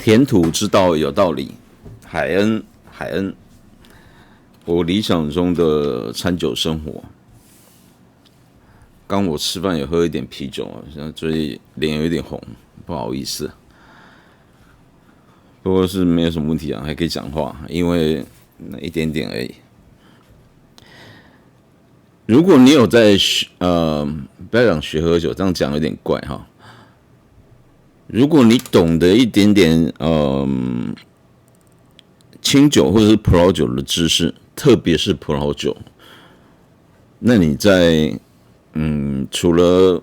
填土之道有道理，海恩，海恩，我理想中的餐酒生活。刚我吃饭也喝一点啤酒，所以脸有一点红，不好意思。不过是没有什么问题啊，还可以讲话，因为那一点点而已。如果你有在不要讲学喝酒，这样讲有点怪哈。如果你懂得一点点清酒或者是葡萄酒的知识，特别是葡萄酒，那你在除了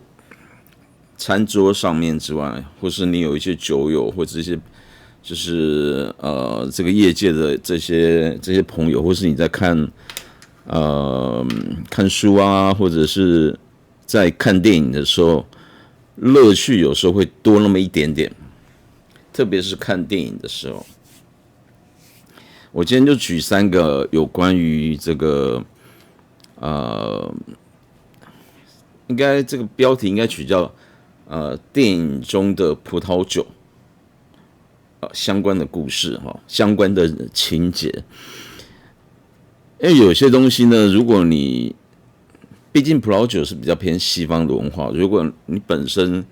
餐桌上面之外，或是你有一些酒友或者一些就是这个业界的这些朋友，或是你在看书啊，或者是在看电影的时候，乐趣有时候会多那么一点点，特别是看电影的时候。我今天就举3个有关于这个应该这个标题应该取叫电影中的葡萄酒相关的故事相关的情节。因为有些东西呢，如果你毕竟葡萄酒是比较偏西方的文化，如果你本身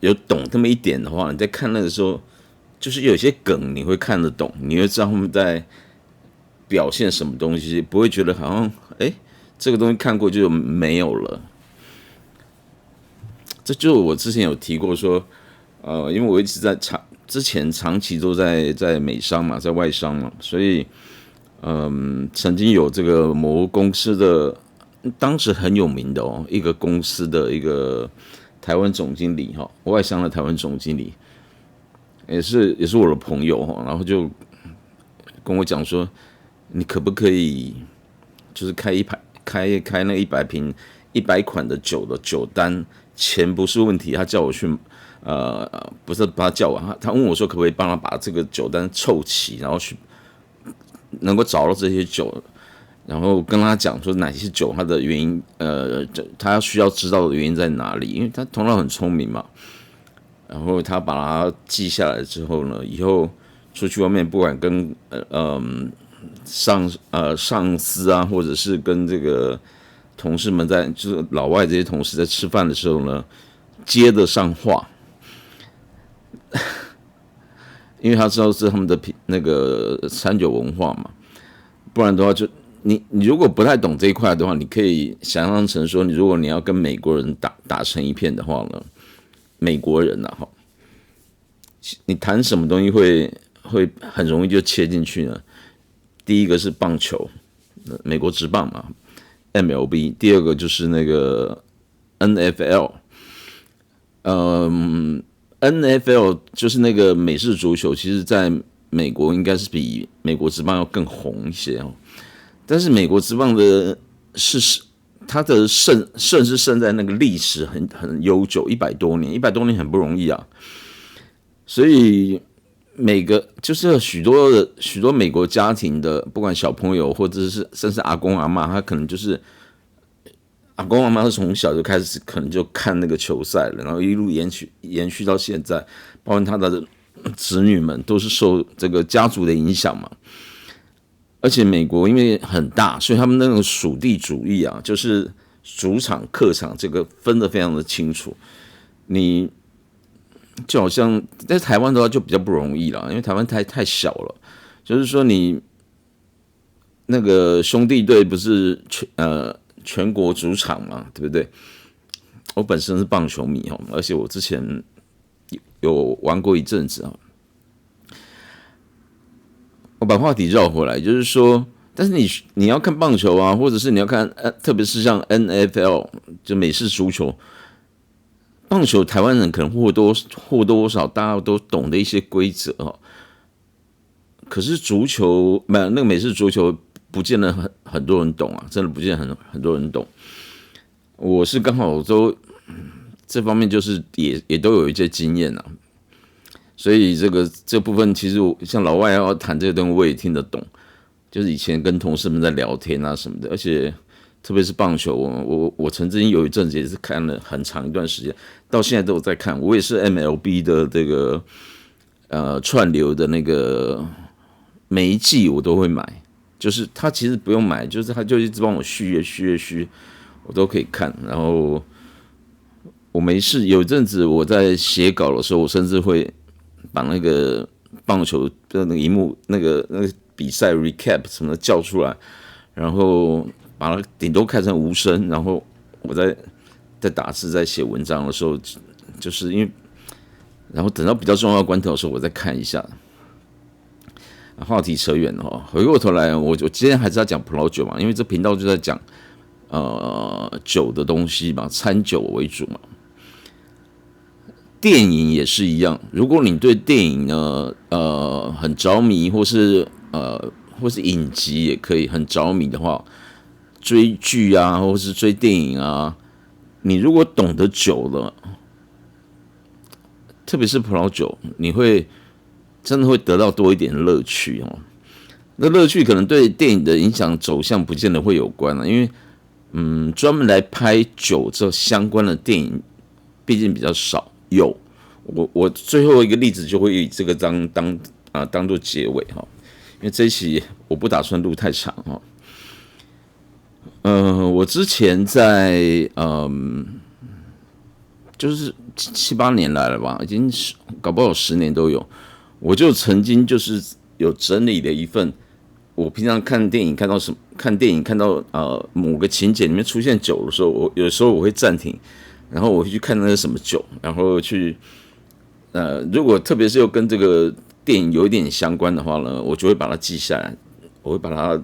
有懂这么一点的话，你在看那个时候，就是有些梗你会看得懂，你会知道他们在表现什么东西，不会觉得好像这个东西看过就没有了。这就我之前有提过说，因为我一直之前长期都在美商嘛，在外商嘛，所以曾经有这个某公司的当时很有名的一个公司的一个台湾总经理外商的台湾总经理，也是我的朋友然后就跟我讲说，你可不可以就是开那100瓶100款的酒的酒单，钱不是问题，他叫我去不是把他叫我，他问我说可不可以帮他把这个酒单凑齐，然后去能够找到这些酒，然后跟他讲说哪些酒它的原因，他需要知道的原因在哪里，因为他头脑很聪明嘛。然后他把它记下来之后呢，以后出去外面，不管跟上司啊，或者是跟这个同事们就是老外这些同事在吃饭的时候呢，接得上话，因为他知道是他们的那个餐酒文化嘛，不然的话就你如果不太懂这一块的话，你可以想象成说，如果你要跟美国人打成一片的话呢，美国人啊，你谈什么东西会很容易就切进去呢？第一个是棒球，美国职棒嘛 ，MLB； 第二个就是那个 NFL，NFL 就是那个美式足球，其实在美国应该是比美国职棒要更红一些但是美国职棒的它的胜是胜在那个历史很悠久，100多年很不容易啊。所以就是许多美国家庭的，不管小朋友或者是甚至阿公阿嬷，他可能就是阿公阿嬷是从小就开始可能就看那个球赛了，然后一路延续到现在，包括他的子女们都是受这个家族的影响嘛。而且美国因为很大，所以他们那种属地主义啊，就是主场客场这个分得非常的清楚。你就好像在台湾的话就比较不容易了，因为台湾太小了。就是说你那个兄弟队不是全国主场嘛，对不对？我本身是棒球迷而且我之前有玩过一阵子我把话题绕回来，就是说，但是你要看棒球啊，或者是你要看特别是像 NFL 就美式足球，棒球台湾人可能或多或少大家都懂的一些规则可是足球那个美式足球不见得很多人懂啊，真的不见得很多人懂。我是刚好这方面就是也都有一些经验啊。所以这部分其实像老外要谈这个东西，我也听得懂。就是以前跟同事们在聊天啊什么的，而且特别是棒球，我曾经有一阵子也是看了很长一段时间，到现在都有在看。我也是 MLB 的这个串流的那个每一季我都会买，就是他其实不用买，就是他就一直帮我续约，我都可以看。然后我没事，有一阵子我在写稿的时候，我甚至会把那个棒球的那个荧幕那个比赛 recap 什么的叫出来，然后把它顶多开成无声，然后我在打字在写文章的时候，就是因为，然后等到比较重要的关头的时候，我再看一下。话题扯远了哦，回过头来，我今天还是要讲葡萄酒嘛，因为这频道就在讲酒的东西嘛，餐酒为主嘛。电影也是一样，如果你对电影呢很着迷，或是影集也可以很着迷的话，追剧啊，或是追电影啊，你如果懂得酒了，特别是葡萄酒，你会真的会得到多一点乐趣哦。那乐趣可能对电影的影响走向不见得会有关了，因为专门来拍酒这相关的电影，毕竟比较少。我最后一个例子就会以这个当做结尾哈，因为这一期我不打算录太长哈。我之前在就是7、8年来了吧，已经搞不好10年都有。我就曾经就是有整理的一份，我平常看电影看到某个情节里面出现酒的时候，有时候我会暂停，然后我会去看那是什么酒，然后去如果特别是又跟这个电影有一点相关的话呢，我就会把它记下来，我会把它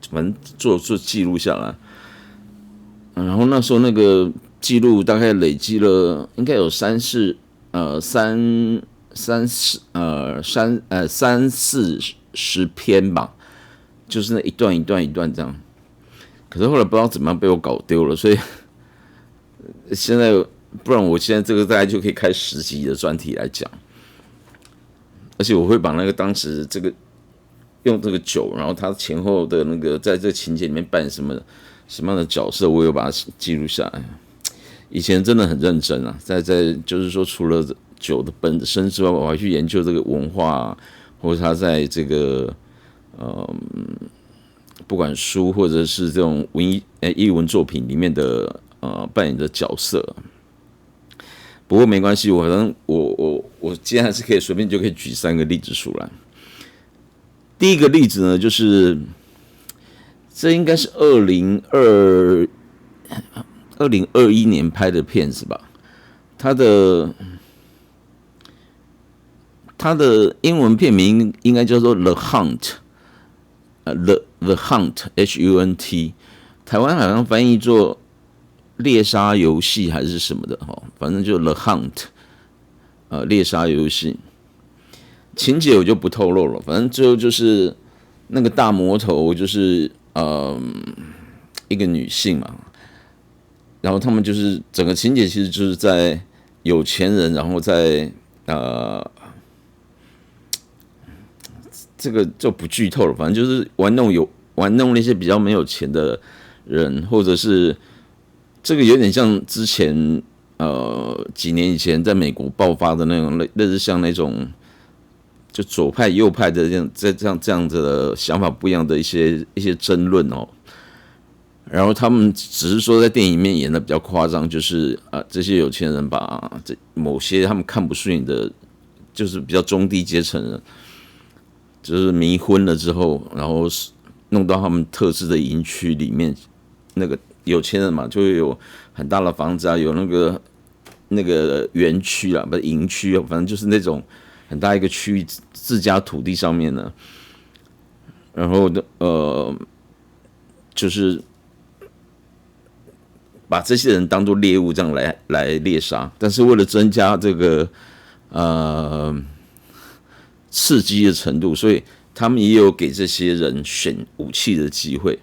反正做记录下来。然后那时候那个记录大概累积了应该有三四十篇吧，就是那一段这样。可是后来不知道怎么样被我搞丢了，所以现在不然我现在这个大概就可以开10集的专题来讲，而且我会把那个当时这个用这个酒，然后他前后的那个在这个情节里面扮演什么样的角色，我有把它记录下来。以前真的很认真啊，在就是说除了酒的本身之外，我还去研究这个文化，或者他在这个不管书或者是这种艺文作品里面的扮演的角色。不过没关系，反正我今天还是可以随便就可以举3个例子出来。第一个例子呢，就是这应该是2021年拍的片子吧，它的英文片名应该叫做 The Hunt，The Hunt Hunt， 台湾好像翻译做猎杀游戏还是什么的哈，反正就 The Hunt， 猎杀游戏。情节我就不透露了，反正最后就是那个大魔头就是一个女性嘛，然后他们就是整个情节其实就是在有钱人，然后在这个就不剧透了，反正就是玩弄那些比较没有钱的人，或者是这个有点像之前几年以前在美国爆发的那种类似像那种就左派右派的这样子的想法不一样的一些争论哦。然后他们只是说在电影里面演的比较夸张，就是这些有钱人把某些他们看不顺眼的，就是比较中低阶层人，就是迷昏了之后，然后弄到他们特制的营区里面，那个有钱人嘛，就会有很大的房子啊，有那个园区啊，不是营区，反正就是那种很大一个区域自家土地上面呢，然后就是把这些人当作猎物这样来猎杀，但是为了增加这个刺激的程度，所以他们也有给这些人选武器的机会。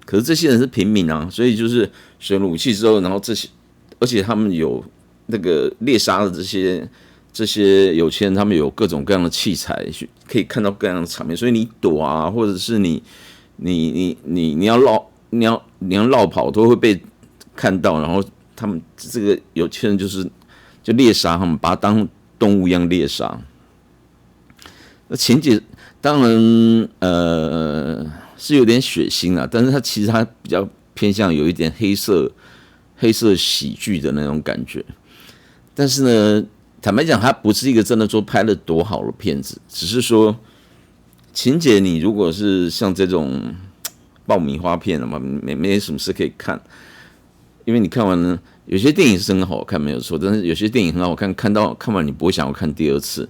可是这些人是平民啊，所以就是选了武器之后，然后而且他们有那个猎杀的这些有钱人，他们有各种各样的器材，可以看到各样的场面，所以你躲啊，或者是你要绕跑都会被看到，然后他们这个有钱人就猎杀他们，把它当动物一样猎杀。那情节当然是有点血腥啊，但是其实它比较偏向有一点黑色喜剧的那种感觉。但是呢，坦白讲，它不是一个真的说拍的多好的片子，只是说情节你如果是像这种爆米花片了嘛，没什么事可以看，因为你看完呢，有些电影是很好看没有错，但是有些电影很好看，看完你不会想要看第二次，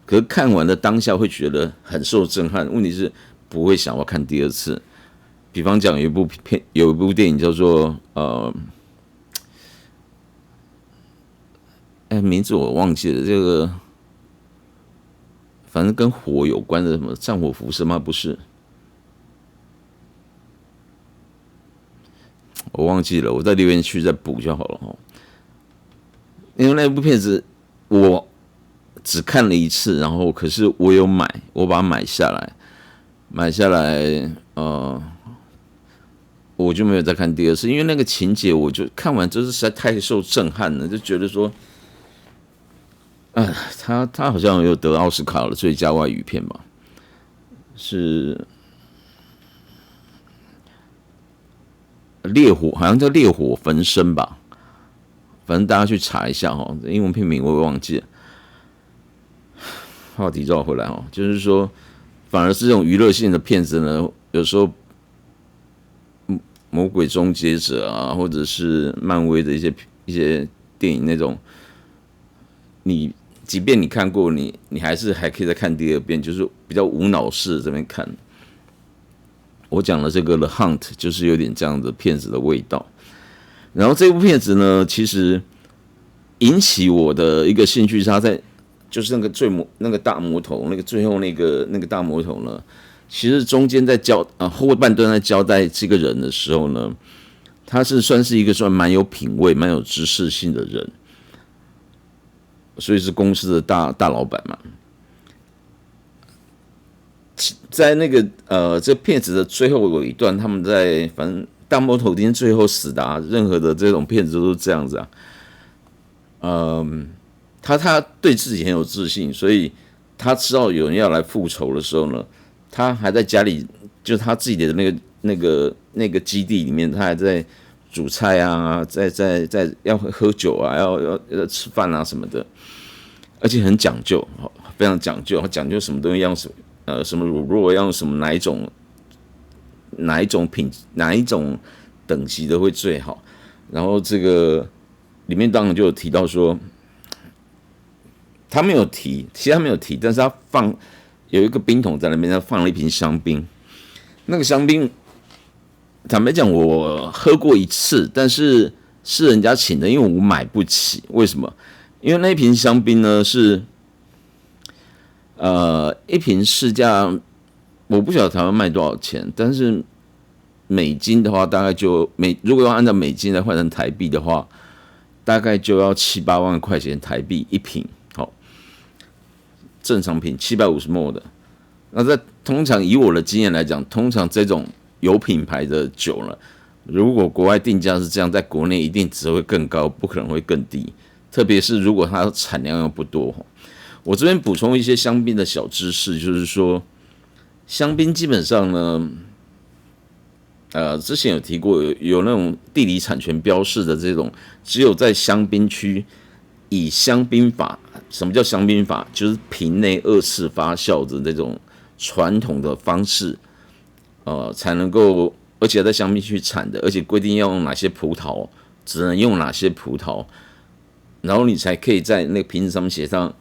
可是看完的当下会觉得很受震撼，问题是不会想要看第二次。比方讲有一部电影叫做名字我忘记了，这个反正跟火有关的什么战火浮生吗？不是，我忘记了，我在留言区再补就好了哈。因为那部片子我只看了一次，然后可是我有买，我把它买下来，我就没有再看第二次，因为那个情节我就看完就是实在太受震撼了，就觉得说，他好像有得奥斯卡的最佳外语片吧，是烈火，好像叫烈火焚身吧，反正大家去查一下哈，英文片名我也忘记了。话题绕回来哈，就是说，反而是这种娱乐性的片子呢，有时候魔鬼终结者啊，或者是漫威的一些电影那种，你即便你看过，你还可以再看第二遍，就是比较无脑式的这边看。我讲的这个《The Hunt》就是有点这样的片子的味道。然后这部片子呢，其实引起我的一个兴趣是它在就是那个大魔头，那个最后那个大魔头呢，其实中间在后半段在交代这个人的时候呢，他是算是一个蛮有品味、蛮有知识性的人，所以是公司的大老板嘛。在那个这片子的最后有一段，他们在反正大魔头今天最后死的任何的这种片子都是这样子啊。他对自己很有自信，所以他知道有人要来复仇的时候呢，他还在家里，就是他自己的那个基地里面，他还在煮菜啊，在要喝酒啊，要吃饭啊什么的，而且很讲究，非常讲究，讲究什么东西要什么乳酪要用什么哪一种等级的会最好。然后这个里面当然就有提到说，他没有提，其实他没有提，但是他有一个冰桶在那边，他放了一瓶香槟。那个香槟，坦白讲，我喝过一次，但是人家请的，因为我买不起。为什么？因为那一瓶香槟呢是。一瓶市价我不晓得台湾卖多少钱，但是美金的话，大概如果要按照美金来换成台币的话，大概就要7-8万块钱台币一瓶。好，正常瓶750ml的。那通常以我的经验来讲，通常这种有品牌的酒呢，如果国外定价是这样，在国内一定只会更高，不可能会更低。特别是如果它产量又不多。我这边补充一些香槟的小知识，就是说，香槟基本上呢，之前有提过，有那种地理产权标示的这种，只有在香槟区以香槟法，什么叫香槟法？就是瓶内2次发酵的这种传统的方式，才能够，而且在香槟区产的，而且规定要用哪些葡萄，只能用哪些葡萄，然后你才可以在那个瓶子上面写上。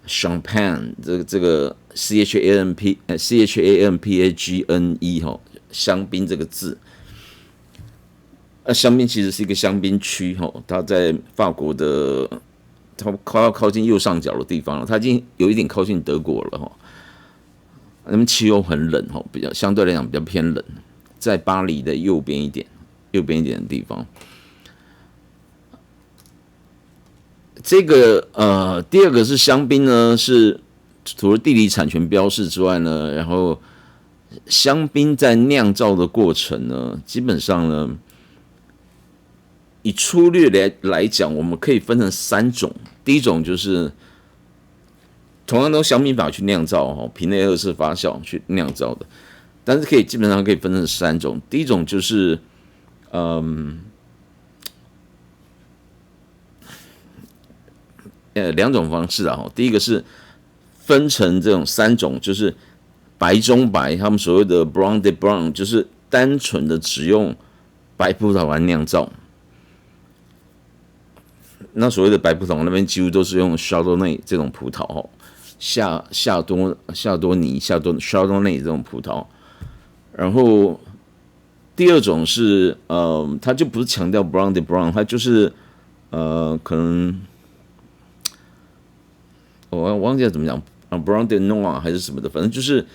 Champagne 这个 CHAMPAGNE 香槟这个字，香槟其实是一个香槟区它在法国的，它靠近右上角的地方了，它已经有一点靠近德国了那边气候很冷比较相对来讲比较偏冷，在巴黎的右边一点的地方。这个第二个是香槟呢，是除了地理产权标示之外呢，然后香槟在酿造的过程呢，基本上呢，以粗略来讲，我们可以分成3种。第一种就是同样都香槟法去酿造瓶内二次发酵去酿造的，但是基本上可以分成3种。第一种就是2种方式啊，第一个是分成这种3种，就是白中白，他们所谓的 brown de brown， 就是单纯的只用白葡萄来酿造。那所谓的白葡萄那边几乎都是用 Chardonnay 这种葡萄夏多尼 Chardonnay 这种葡萄。然后第二种是它就不是强调 brown de brown， 它就是可能我忘记了怎么讲，brown de noir 还是什么的，反正就是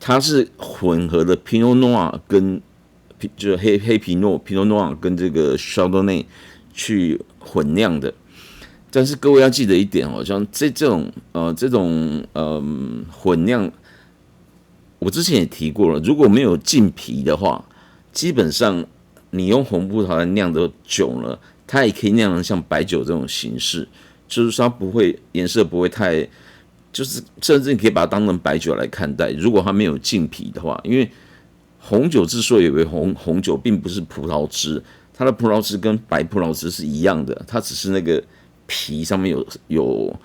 它是混合的 Pinot Noir 跟就是黑皮诺 Pinot Noir 跟这个 Chardonnay 去混酿的。但是各位要记得一点像这种混酿，我之前也提过了，如果没有浸皮的话，基本上你用红葡萄来酿的酒呢，它也可以酿成像白酒这种形式，就是说它不会颜色不会太，就是甚至你可以把它当成白酒来看待。如果它没有浸皮的话，因为红酒之所以为红酒，并不是葡萄汁，它的葡萄汁跟白葡萄汁是一样的，它只是那个皮上面有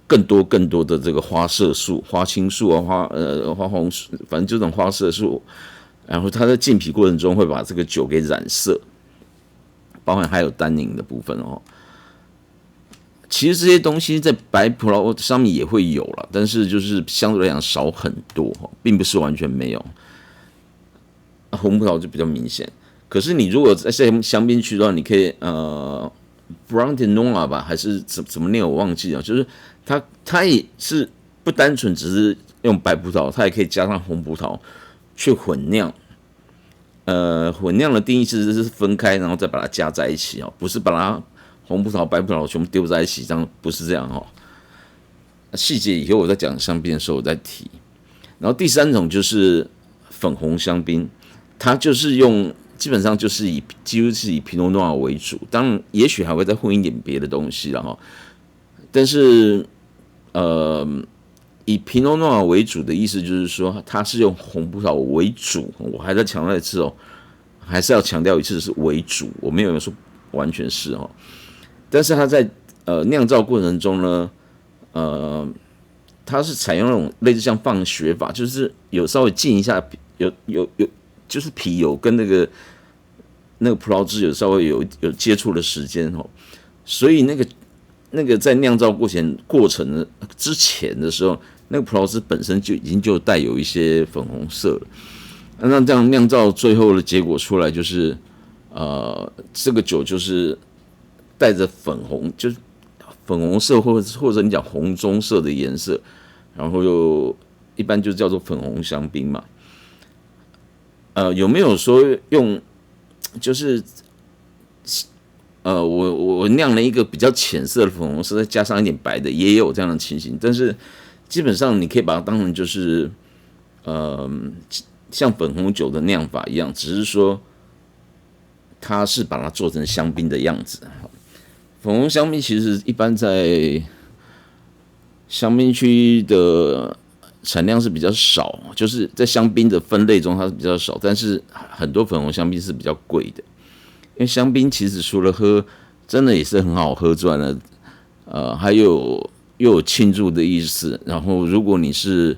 更多的这个花色素、花青素啊、花红素，反正这种花色素，然后它在浸皮过程中会把这个酒给染色，包含还有单宁的部分其实这些东西在白葡萄上面也会有了，但是就是相对来讲少很多并不是完全没有。红葡萄就比较明显，可是你如果在香槟区的话，你可以Brown de Noir 吧，还是怎么念我忘记了，就是它也是不单纯只是用白葡萄，它也可以加上红葡萄去混酿。混酿的定义是分开，然后再把它加在一起不是把它红葡萄、白葡萄全部丢在一起，这样不是这样细节以后我在讲香槟的时候我再提。然后第3种就是粉红香槟，它就是基本上就是几乎是以皮诺诺瓦为主，当然也许还会再混一点别的东西了但是以皮诺诺瓦为主的意思就是说，它是用红葡萄为主。我还在强调一次还是要强调一次是为主，我没有说完全是但是它在酿造过程中呢，它是采用那种类似像放血法，就是有稍微浸一下，有就是皮有跟那个葡萄汁有稍微有接触的时间所以那个在酿造过程之前的时候，那个葡萄汁本身就已经带有一些粉红色了。那这样酿造最后的结果出来就是，这个酒就是带着粉红，就是粉红色或者你讲红棕色的颜色，然后一般就叫做粉红香槟嘛。有没有说用就是我酿了一个比较浅色的粉红色，再加上一点白的，也有这样的情形。但是基本上你可以把它当成就是像粉红酒的酿法一样，只是说它是把它做成香槟的样子。粉红香槟其实一般在香槟区的产量是比较少，就是在香槟的分类中它是比较少，但是很多粉红香槟是比较贵的。因为香槟其实除了喝，真的也是很好喝之外呢，还又有庆祝的意思。然后如果你是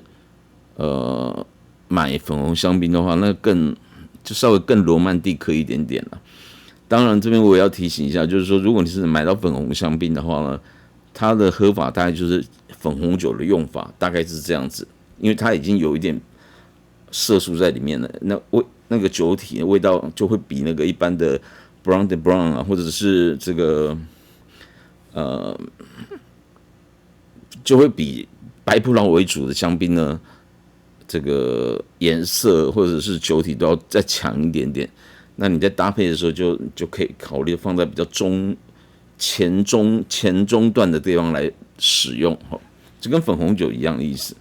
买粉红香槟的话，那就稍微更罗曼蒂克一点点了。当然这边我也要提醒一下，就是说如果你是买到粉红香槟的话呢，它的喝法大概就是粉红酒的用法，大概是这样子，因为它已经有一点色素在里面了，那个酒体的味道就会比那个一般的 Brown de Brown 啊，或者是这个就会比白葡萄为主的香槟呢，这个颜色或者是酒体都要再强一点点。那你在搭配的时候就可以考虑放在比较前中段的地方来使用就跟粉红酒一样的意思。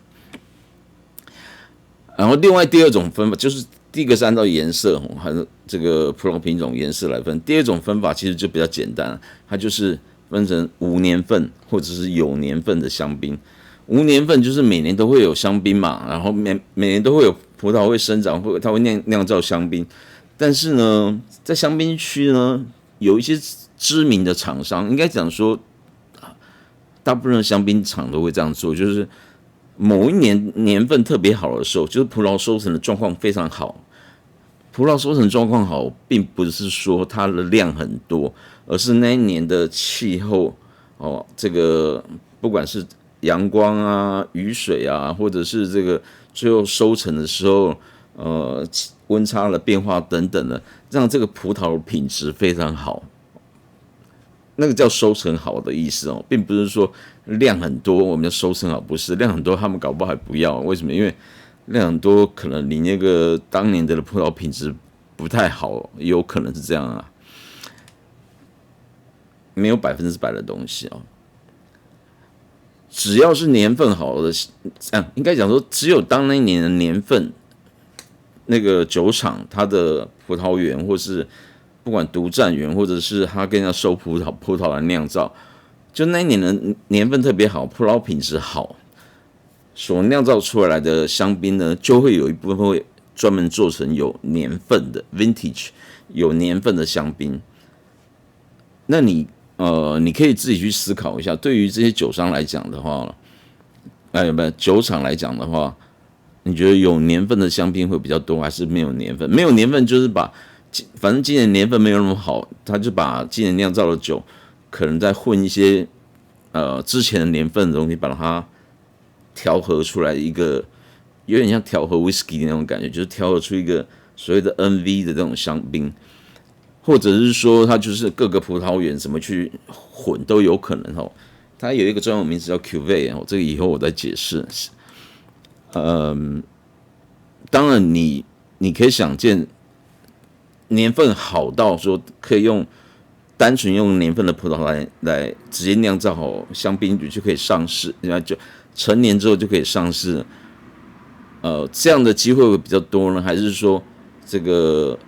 然后另外第2种分法就是第一个是按照颜色还有这个葡萄品种颜色来分，第2种分法其实就比较简单，它就是分成无年份或者是有年份的香槟。无年份就是每年都会有香槟嘛，然后每年都会有葡萄会生长，它会酿造香槟。但是呢，在香槟区呢，有一些知名的厂商，应该讲说，大部分的香槟厂都会这样做，就是某一年份特别好的时候，就是葡萄收成的状况非常好。葡萄收成状况好，并不是说它的量很多，而是那一年的气候哦，这个不管是阳光啊、雨水啊，或者是这个最后收成的时候，温差的变化等等的，让这个葡萄品质非常好。那个叫收成好的意思哦，并不是说量很多我们就收成好，不是量很多他们搞不好还不要，为什么？因为量很多可能你那个当年的葡萄品质不太好，有可能是这样啊，没有100%的东西哦。只要是年份好的，应该讲说，只有当那一年的年份，那个酒厂它的葡萄园，或是不管独占园，或者是他跟人家收葡萄来酿造，就那一年的年份特别好，葡萄品质好，所酿造出来的香槟呢，就会有一部分会专门做成有年份的 vintage， 有年份的香槟。那你可以自己去思考一下，对于这些酒商来讲的话，酒厂来讲的话，你觉得有年份的香槟会比较多，还是没有年份？没有年份就是反正今年年份没有那么好，他就把今年酿造的酒，可能再混一些之前的年份的东西，把它调和出来一个有点像调和 whisky 的那种感觉，就是调和出一个所谓的 NV 的这种香槟。或者是说，它就是各个葡萄园怎么去混都有可能哦。它有一个专有名词叫 Cuvée 哦，这个以后我再解释。当然你可以想见，年份好到说可以单纯用年份的葡萄来直接酿造好香槟酒就可以上市，就成年之后就可以上市。这样的机会会比较多呢，还是说这个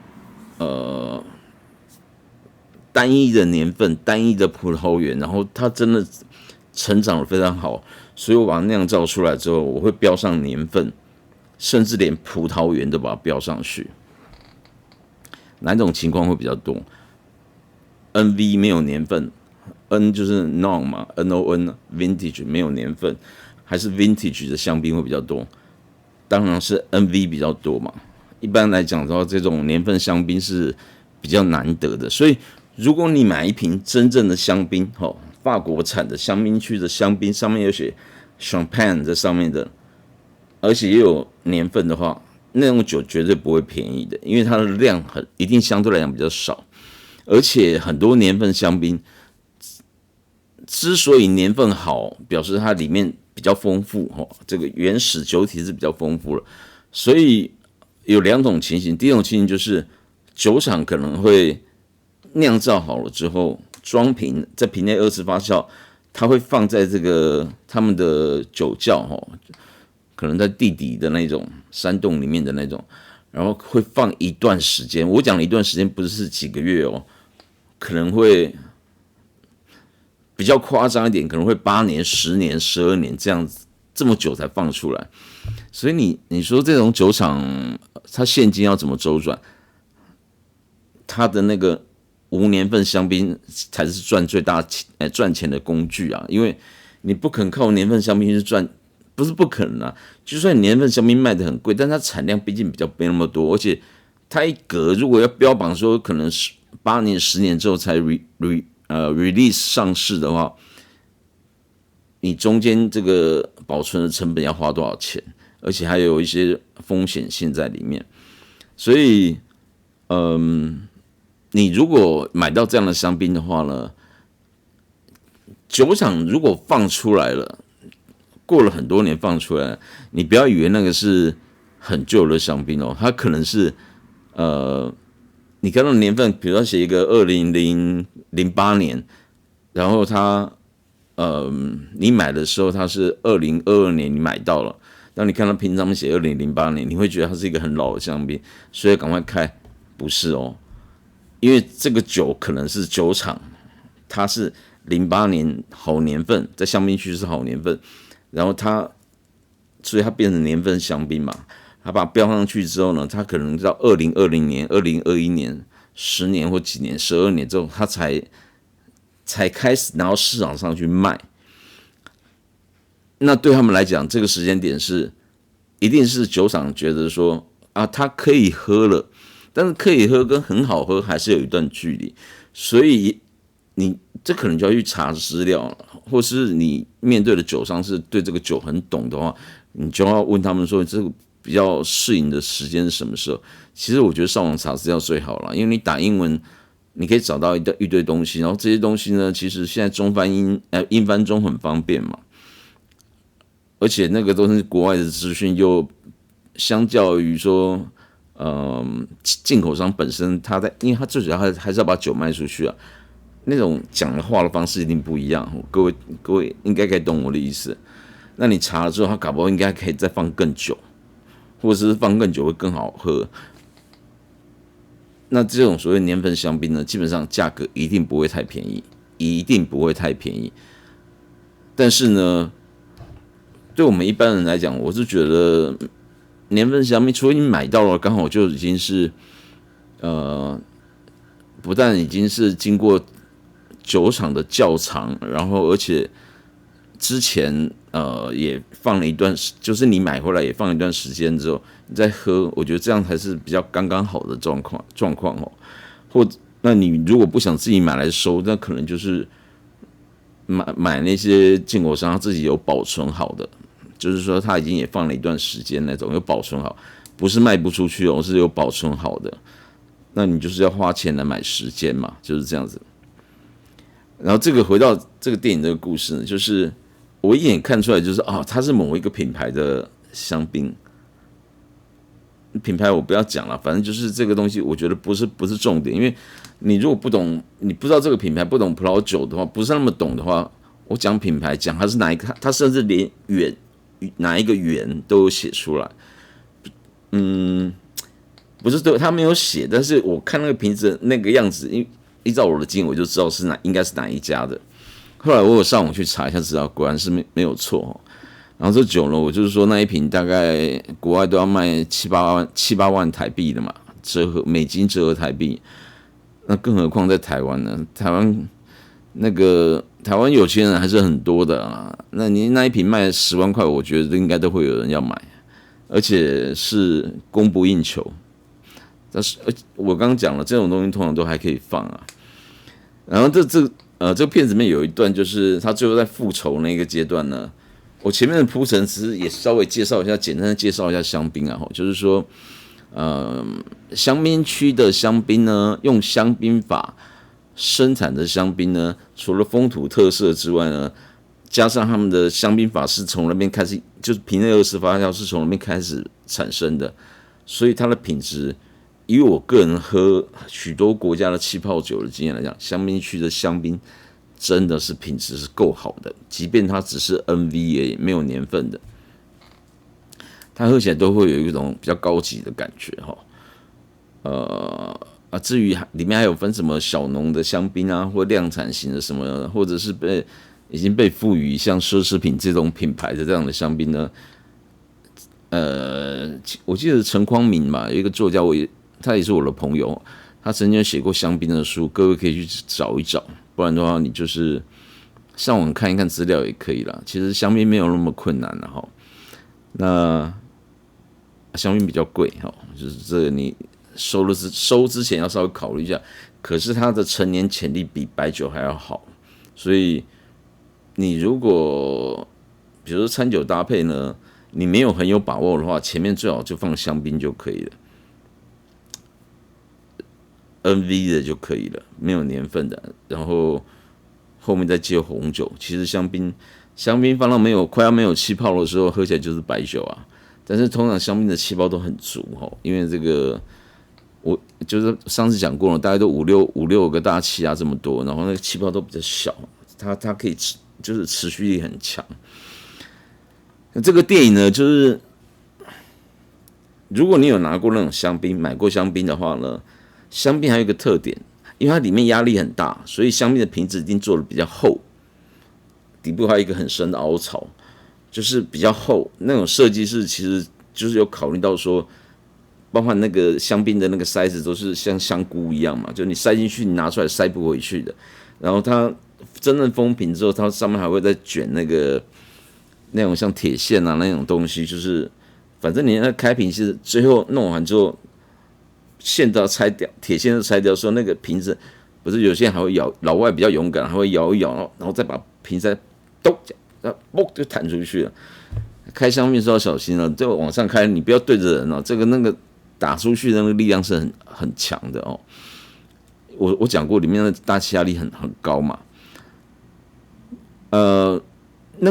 单一的年份、单一的葡萄园，然后它真的成长得非常好，所以我把它酿造出来之后，我会标上年份，甚至连葡萄园都把它标上去。哪一种情况会比较多 ？NV 没有年份 ，N 就是 non 嘛 ，NON vintage 没有年份，还是 vintage 的香槟会比较多？当然是 NV 比较多嘛。一般来讲的话，这种年份香槟是比较难得的，所以如果你买一瓶真正的香槟，法国产的香槟区的香槟，上面有写 Champagne 在上面的，而且也有年份的话，那种酒绝对不会便宜的，因为它的量一定相对来讲比较少，而且很多年份香槟之所以年份好，表示它里面比较丰富，这个原始酒体是比较丰富了，所以有两种情形，第一种情形就是酒厂可能会酿造好了之后，装瓶在瓶内2次发酵，它会放在这个他们的酒窖可能在地底的那种山洞里面的那种，然后会放一段时间。我讲的一段时间不是几个月哦，可能会比较夸张一点，可能会8年、10年、12年这样子，这么久才放出来。所以你说这种酒厂，它现金要怎么周转？它的那个无年份香槟才是最大赚钱的工具啊！因为你不可能靠年份香槟去赚，不是不可能啊。就算年份香槟卖得很贵，但它产量毕竟比较没那么多，而且它一格如果要标榜说可能是8年、10年之后才release 上市的话，你中间这个保存的成本要花多少钱？而且还有一些风险性在里面，所以你如果买到这样的香槟的话呢，酒厂如果放出来了，过了很多年放出来，你不要以为那个是很旧的香槟哦，它可能是你看到年份，比如说写一个2008年，然后它你买的时候它是2022年你买到了，当你看到瓶上面写2008年，你会觉得它是一个很老的香槟，所以赶快开，不是哦。因为这个酒可能是酒厂，它是08年好年份，在香槟区是好年份，然后所以它变成年份香槟嘛，它把它标上去之后呢，它可能到2020年、2021年、10年或几年、12年之后，它才开始拿到市场上去卖。那对他们来讲，这个时间点一定是酒厂觉得说啊，它可以喝了，但是可以喝跟很好喝还是有一段距离，所以你这可能就要去查资料，或是你面对的酒商是对这个酒很懂的话，你就要问他们说这个比较适应的时间是什么时候。其实我觉得上网查资料最好了，因为你打英文，你可以找到一堆东西，然后这些东西呢，其实现在英翻中很方便嘛，而且那个都是国外的资讯，又相较于说，进口商本身因为他最主要还是要把酒卖出去啊，那种讲的话的方式一定不一样。各位应该可以懂我的意思。那你查了之后，他搞不好应该可以再放更久，或者是放更久会更好喝。那这种所谓年份香槟呢，基本上价格一定不会太便宜，一定不会太便宜。但是呢，对我们一般人来讲，我是觉得年份香槟，除非你买到了，刚好就已经是不但已经是经过酒厂的窖藏，然后而且之前也放了一段，就是你买回来也放一段时间之后，你再喝，我觉得这样才是比较刚刚好的状况哦。或那你如果不想自己买来收，那可能就是买那些进口商他自己有保存好的，就是说他已经也放了一段时间那种有保存好，不是卖不出去哦，是有保存好的。那你就是要花钱来买时间嘛，就是这样子。然后这个回到这个电影这个故事呢，就是我一眼看出来就是它是某一个品牌的香槟，品牌我不要讲了，反正就是这个东西，我觉得不是重点，因为你如果不懂，你不知道这个品牌，不懂葡萄酒的话，不是那么懂的话，我讲品牌，讲它是哪一个，它甚至连哪一个园都有写出来，不是对，他没有写，但是我看那个瓶子那个样子，依照我的经验，我就知道应该是哪一家的。后来我有上网去查一下资料，果然是没有错。然后这酒呢，我就是说那一瓶大概国外都要卖七八万台币的嘛，美金折合台币。那更何况在台湾呢？台湾有钱人还是很多的啊。那你那一瓶卖10万块，我觉得应该都会有人要买，而且是供不应求。但是我刚刚讲了，这种东西通常都还可以放啊。然后这个片子里面有一段，就是他最后在复仇那个阶段呢。我前面的铺陈只是也稍微介绍一下，简单的介绍一下香槟啊，就是说，香槟区的香槟呢，用香槟法生产的香槟呢，除了风土特色之外呢，加上他们的香槟法是从那边开始，就是瓶内20发酵是从那边开始产生的，所以它的品质。以我个人喝许多国家的气泡酒的经验来讲，香槟区的香槟真的是品质是够好的，即便它只是 NVA 没有年份的，它喝起来都会有一种比较高级的感觉哈。至于里面还有分什么小农的香槟啊，或量产型的什么，或者是已经被赋予像奢侈品这种品牌的这样的香槟呢？我记得陈匡明嘛，有一个作家，他也是我的朋友，他曾经写过香槟的书，各位可以去找一找，不然的话你就是上网看一看资料也可以啦。其实香槟没有那么困难了哈。那香槟比较贵哈，就是这个你收之前要稍微考虑一下。可是它的陈年潜力比白酒还要好，所以你如果比如说餐酒搭配呢，你没有很有把握的话，前面最好就放香槟就可以了。NV 的就可以了，没有年份的，然后后面再接红酒。其实香槟放到快要没有气泡的时候，喝起来就是白酒啊。但是通常香槟的气泡都很足因为这个我就是上次讲过了，大概都五六个大气啊这么多，然后那个气泡都比较小，它可以就是持续力很强。那这个电影呢，就是如果你有拿过那种香槟，买过香槟的话呢。香槟还有一个特点，因为它里面压力很大，所以香槟的瓶子一定做的比较厚，底部还有一个很深的凹槽，就是比较厚那种设计是，其实就是有考虑到说，包括那个香槟的那个塞子都是像香菇一样嘛，就你塞进去，你拿出来塞不回去的。然后它真正封瓶之后，它上面还会再卷那种像铁线啊那种东西，就是反正你那开瓶是最后弄完之后，线都要拆掉，铁线都拆掉，说那个瓶子不是有些人还会摇，老外比较勇敢，还会摇一摇，然后再把瓶塞咚，嘣就弹出去了。开香槟是要小心了，这个往上开，你不要对着人哦，这个那个打出去的那个力量是很强的哦。我讲过，里面的大气压力很高嘛。那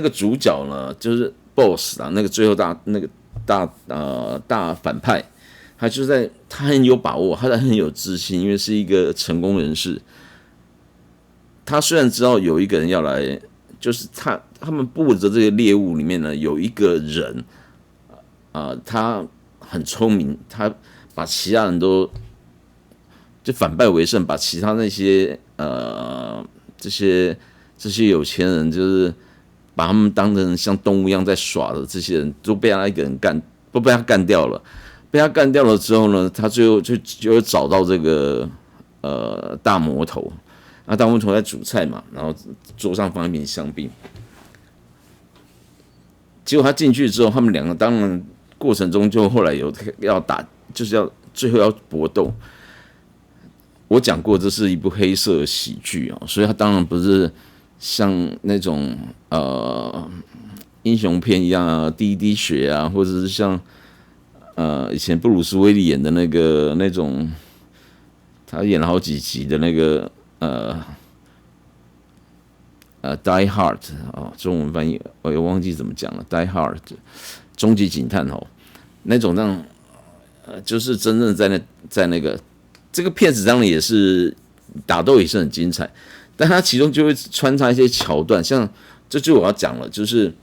个主角呢，就是 BOSS 啊，那个最后大反派，他很有把握，他很有自信，因为是一个成功人士。他虽然知道有一个人要来，就是他们布的这些猎物里面呢，有一个人他很聪明，他把其他人都就反败为胜，把其他那些这些有钱人，就是把他们当成像动物一样在耍的这些人，都被他一个人都被他干掉了。被他干掉了之后呢，他最后就会找到这个大魔头。那大魔头在煮菜嘛，然后桌上放一瓶香槟。结果他进去之后，他们两个当然过程中就后来有要打，就是最后要搏斗。我讲过，这是一部黑色喜剧啊，所以它当然不是像那种英雄片一样啊，滴一滴血啊，或者是像以前布鲁斯威利演的那种，他演了好几集的那个Die Hard 中文翻译我也忘记怎么讲了 ，Die Hard 终极警探哦，那种让就是真正在那个。这个片子当然也是打斗也是很精彩，但它其中就会穿插一些桥段，像这就我要讲了，就是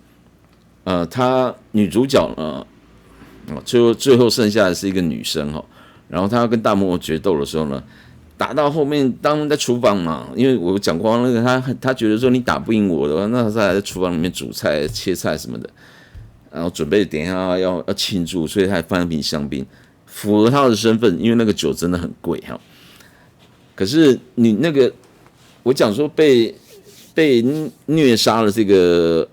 她女主角呢，最后剩下的是一个女生哈，然后她要跟大魔王决斗的时候呢，打到后面，当在厨房嘛，因为我讲过那个她觉得说你打不赢我的话，那她还在厨房里面煮菜、切菜什么的，然后准备等一下要庆祝，所以她还放一瓶香槟。符合他的身份，因为那个酒真的很贵哈。可是你那个，我讲说被虐杀了这个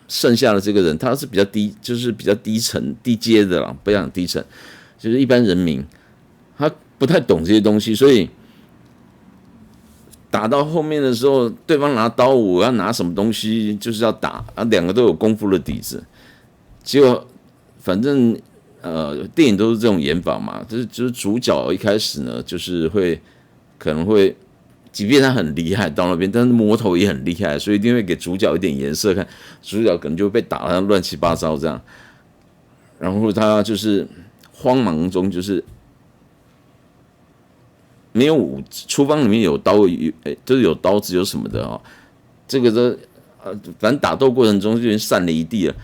剩下的这个人，他是比较低，就是比较低层低阶的啦，不讲低层，就是一般人民，他不太懂这些东西，所以打到后面的时候，对方拿刀，我要拿什么东西，就是要打啊，两个都有功夫的底子，结果反正。电影都是这种演法嘛，就是主角一开始呢，就是可能会，即便他很厉害到那边，但是魔头也很厉害，所以一定会给主角一点颜色看，主角可能就被打得乱七八糟这样，然后他就是慌忙中就是没有厨房里面有刀，就是有刀子有什么的哦，这个反正打斗过程中就已经散了一地了。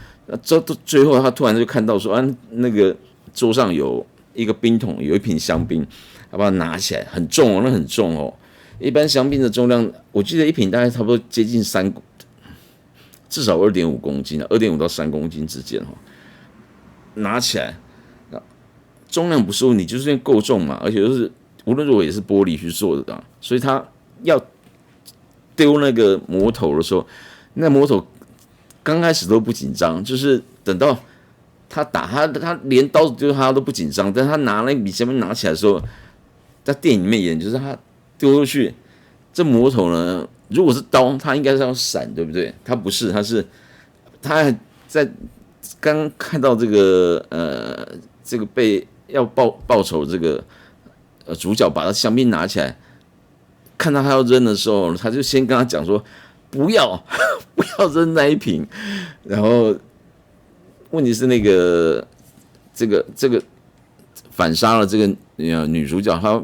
最后他突然就看到说那个桌上有一个冰桶，有一瓶香槟，他把它拿起来，很重哦，那很重哦。一般香槟的重量，我记得一瓶大概差不多接近至少2.5公斤，2.5到3公斤之间哦。拿起来，重量不输你，就是因为够重嘛，而且就是无论如何也是玻璃去做的啊，所以他要丢那个魔头的时候，那魔头。刚开始都不紧张，就是等到他打他连刀子丢他都不紧张，但他拿那笔香槟拿起来的时候，在电影里面演就是他丢出去，这魔头呢，如果是刀，他应该是要闪，对不对？他不是，他还在刚看到这个这个被要报仇这个主角把他香槟拿起来，看到他要扔的时候，他就先跟他讲说。不要扔那一瓶，然后问题是这个反杀了这个女主角，她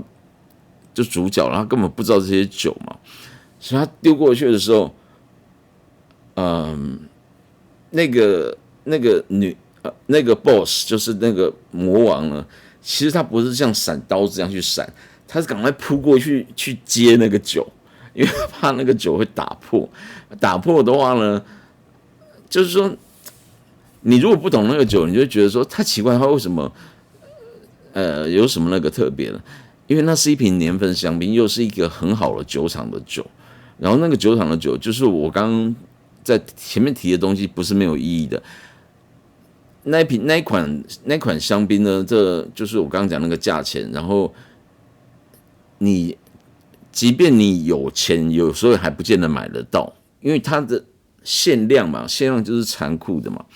就主角，她根本不知道这些酒嘛，所以她丢过去的时候，那个boss 就是那个魔王呢，其实他不是像闪刀子这样去闪，他是赶快扑过去接那个酒。因为怕那个酒会打破。打破的话呢，就是说你如果不懂那个酒，你就会觉得说它奇怪，它为什么有什么那个特别的？因为那是一瓶年份香槟，又是一个很好的酒厂的酒。然后那个酒厂的酒，就是我刚刚在前面提的东西，不是没有意义的。那一款香槟呢，这就是我刚刚讲那个价钱。然后即便你有钱，有时候还不见得买得到，因为它的限量嘛，限量就是残酷的嘛。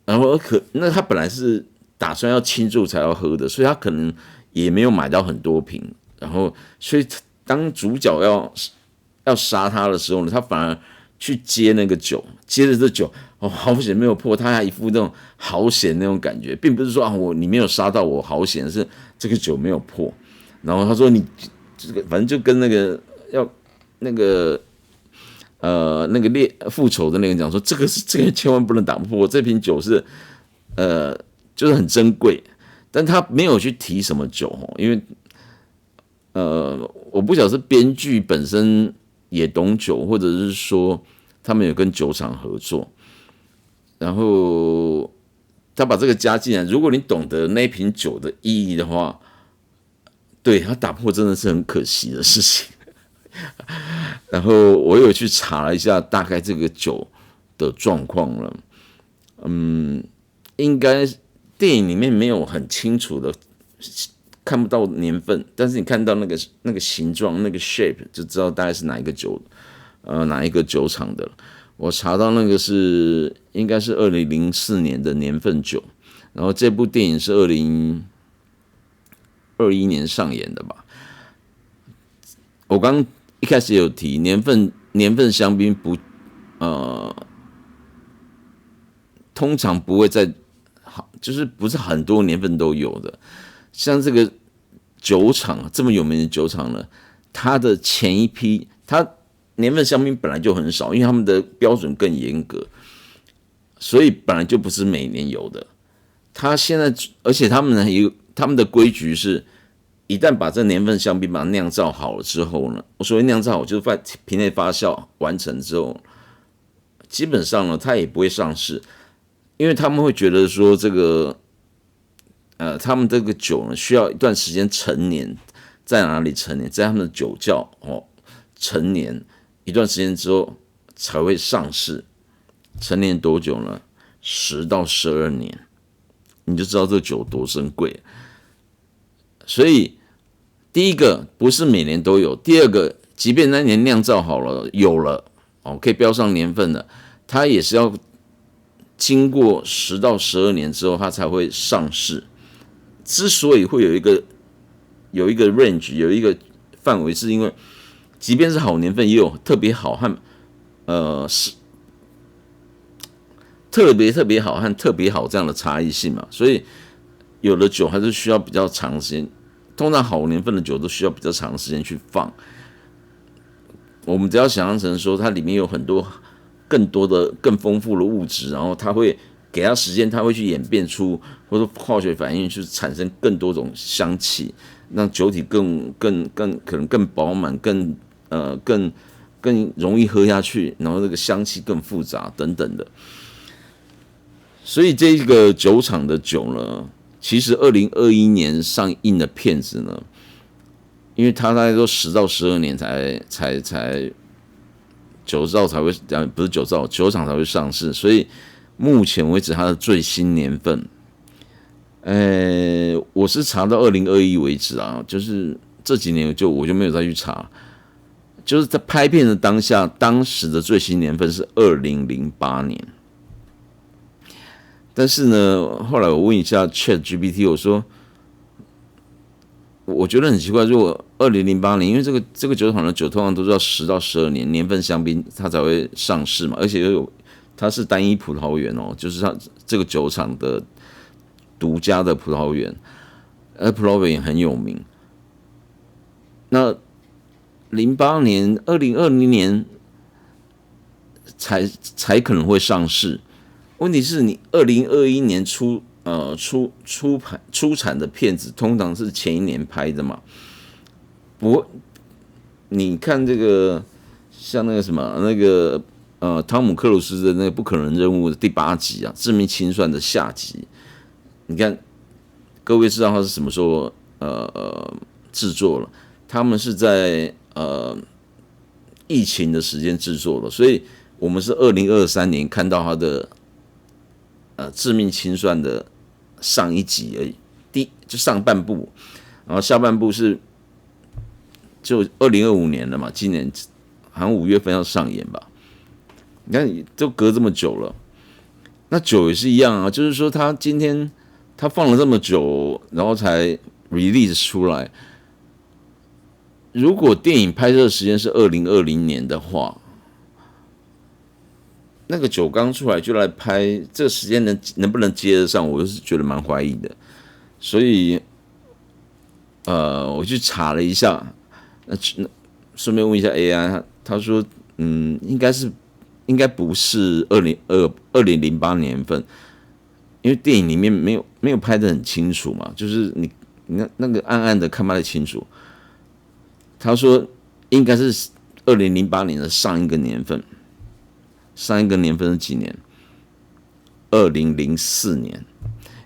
然后那他本来是打算要庆祝才要喝的，所以他可能也没有买到很多瓶。然后，所以当主角要杀他的时候呢，他反而去接那个酒，接着这酒，好险没有破，他还一副那种好险那种感觉，并不是说你没有杀到我好险，是这个酒没有破。然后他说你这个反正就跟那个复仇的那个人讲说，这个千万不能打破，这瓶酒是就是很珍贵，但他没有去提什么酒，因为我不晓得是编剧本身也懂酒，或者是说他们有跟酒厂合作，然后他把这个加进来。如果你懂得那瓶酒的意义的话，对他打破真的是很可惜的事情。然后我有去查了一下大概这个酒的状况了，应该电影里面没有很清楚的看不到年份，但是你看到那个形状那个 shape 就知道大概是哪一个酒厂的了。我查到那个应该是2004年的年份酒，然后这部电影是2021年上演的吧。我刚一开始有提年份香槟通常不会就是不是很多年份都有的。像这个酒厂这么有名的酒厂呢，它的前一批它年份香槟本来就很少，因为他们的标准更严格，所以本来就不是每年有的。他现在而且他们的规矩是，一旦把这年份香槟把它酿造好了之后呢，我所谓酿造好就是在瓶内发酵完成之后，基本上呢它也不会上市，因为他们会觉得说这个他们这个酒呢需要一段时间陈年，在哪里陈年？在他们的酒窖陈年一段时间之后才会上市。陈年多久呢？10到12年，你就知道这个酒多珍贵。所以第一个不是每年都有，第二个即便那年酿造好了有了可以标上年份了，它也是要经过10到12年之后它才会上市。之所以会有一个 range 有一个范围，是因为即便是好年份也有特别好和特别好和特别好这样的差异性嘛，所以有的酒还是需要比较长的时间，通常好年份的酒都需要比较长的时间去放。我们只要想象成说它里面有很多更多的更丰富的物质，然后它会给它时间，它会去演变出或者化学反应去产生更多种香气，让酒体更可能更饱满，更容易喝下去，然后这个香气更复杂等等的。所以这个酒厂的酒呢，其实2021年上映的片子呢，因为它大概都10到12年才酒造才会不是酒造，酒厂才会上市，所以目前为止它的最新年份，我是查到2021为止啊，就是这几年我就没有再去查，就是在拍片的当下，当时的最新年份是2008年。但是呢，后来我问一下 ChatGPT， 我说，我觉得很奇怪，如果2008年，因为这个酒厂的酒通常都是要10到12年年份香槟它才会上市嘛，而且它是单一葡萄园就是它这个酒厂的独家的葡萄园，葡萄园也很有名。那2020年才可能会上市。问题是你2021年出产的片子，通常是前一年拍的嘛，你看这个像那个什么那个汤姆克鲁斯的那个不可能任务的第8集啊，致命清算的下集，你看各位知道他是什么时候制作了？他们是在疫情的时间制作的，所以我们是2023年看到他的致命清算的上一集而已，就上半部，然后下半部是就2025年了嘛，今年好像5月份要上演吧？你看都隔这么久了，那酒也是一样啊，就是说他今天他放了这么久，然后才 release 出来。如果电影拍摄的时间是2020年的话，那个酒刚出来就来拍，这个时间能不能接得上，我是觉得蛮怀疑的。所以，我去查了一下，顺便问一下 AI， 他说，应该不是2008年份，因为电影里面没有拍得很清楚嘛，就是你那个暗暗的看不太清楚。他说应该是2008年的上一个年份，上一个年份是几年？2004年，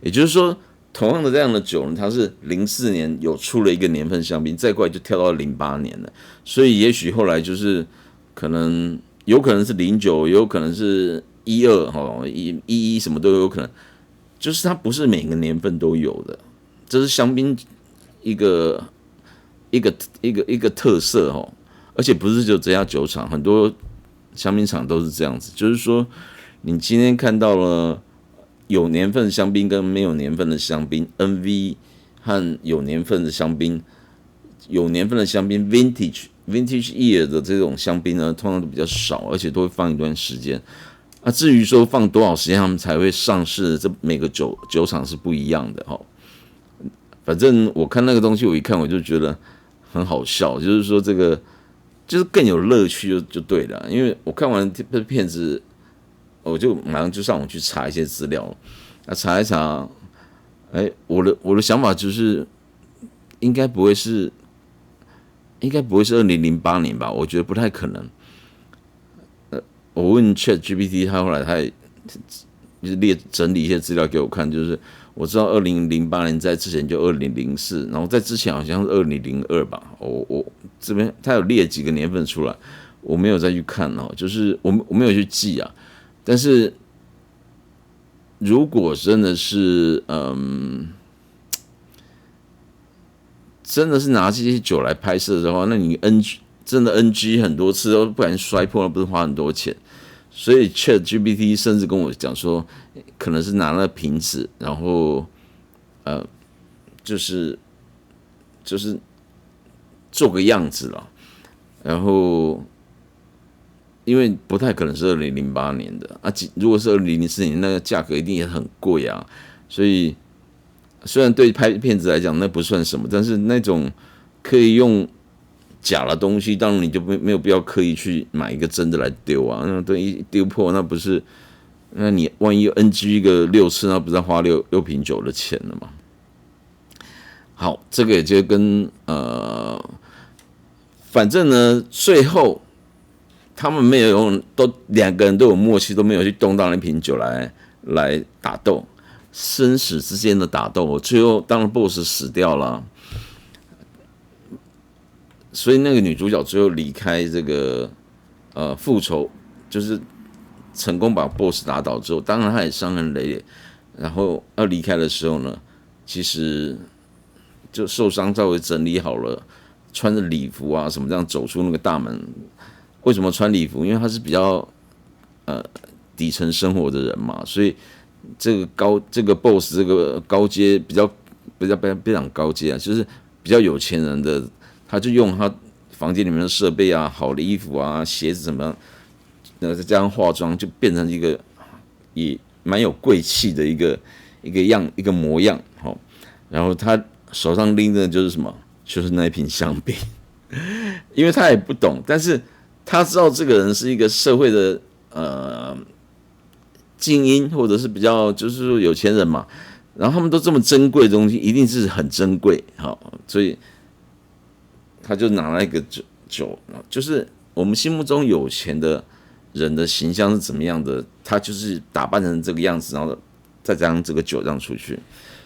也就是说，同样的这样的酒呢，它是04年有出了一个年份香槟，再过来就跳到08年了，所以也许后来就是有可能是09，也有可能是12哈11什么都有可能，就是它不是每个年份都有的，这是香槟一个特色哦，而且不是只有这家酒厂，很多香槟厂都是这样子，就是说你今天看到了有年份的香槟跟没有年份的香槟 ，NV 和有年份的香槟，有年份的香槟 vintage year 的这种香槟呢，通常都比较少，而且都会放一段时间。至于说放多少时间他们才会上市，这每个酒厂是不一样的哈。反正我看那个东西，我一看我就觉得很好笑，就是说这个就是更有乐趣就对了。因为我看完这片子，我就马上就上网去查一些资料，查一查，我的想法就是应该不会是2008年吧？我觉得不太可能。我问 ChatGPT， 他也就是整理一些资料给我看，就是我知道2008年在之前就2004，然后在之前好像是2002吧。我这边他有列几个年份出来，我没有再去看哦，就是我没有去记啊。但是如果真的是真的是拿这些酒来拍摄的话，那你真的 NG 很多次都不然摔破了，不是花很多钱。所以 ChatGPT 甚至跟我讲说，可能是拿了瓶子，然后就是做个样子了，然后因为不太可能是2008年的如果是2004年，那个价格一定也很贵啊。所以虽然对拍片子来讲那不算什么，但是那种可以用假的东西，当然你就没有必要刻意去买一个真的来丢啊。那东西丢破，那不是，那你万一 NG 一个6次，那不是要花六瓶酒的钱了吗？好，这个也就跟反正呢，最后他们没有用，两个人都有默契，都没有去动到那瓶酒来打斗，生死之间的打斗，最后当然 BOSS 死掉了。所以那个女主角最后离开这个复仇，就是成功把 BOSS 打倒之后，当然她也伤痕累累。然后要离开的时候呢，其实就受伤稍微整理好了，穿着礼服啊什么这样走出那个大门。为什么穿礼服？因为她是比较底层生活的人嘛，所以这个 BOSS 这个高阶比较讲高阶啊，就是比较有钱人的。他就用他房间里面的设备啊、好的衣服啊、鞋子怎么样，再加上化妆，就变成一个也蛮有贵气的一个模样。然后他手上拎的就是什么？就是那一瓶香槟。因为他也不懂，但是他知道这个人是一个社会的精英，或者是比较就是说有钱人嘛。然后他们都这么珍贵的东西，一定是很珍贵，所以他就拿了一个酒，就是我们心目中有钱的人的形象是怎么样的，他就是打扮成这个样子，然后再加上这个酒这样出去。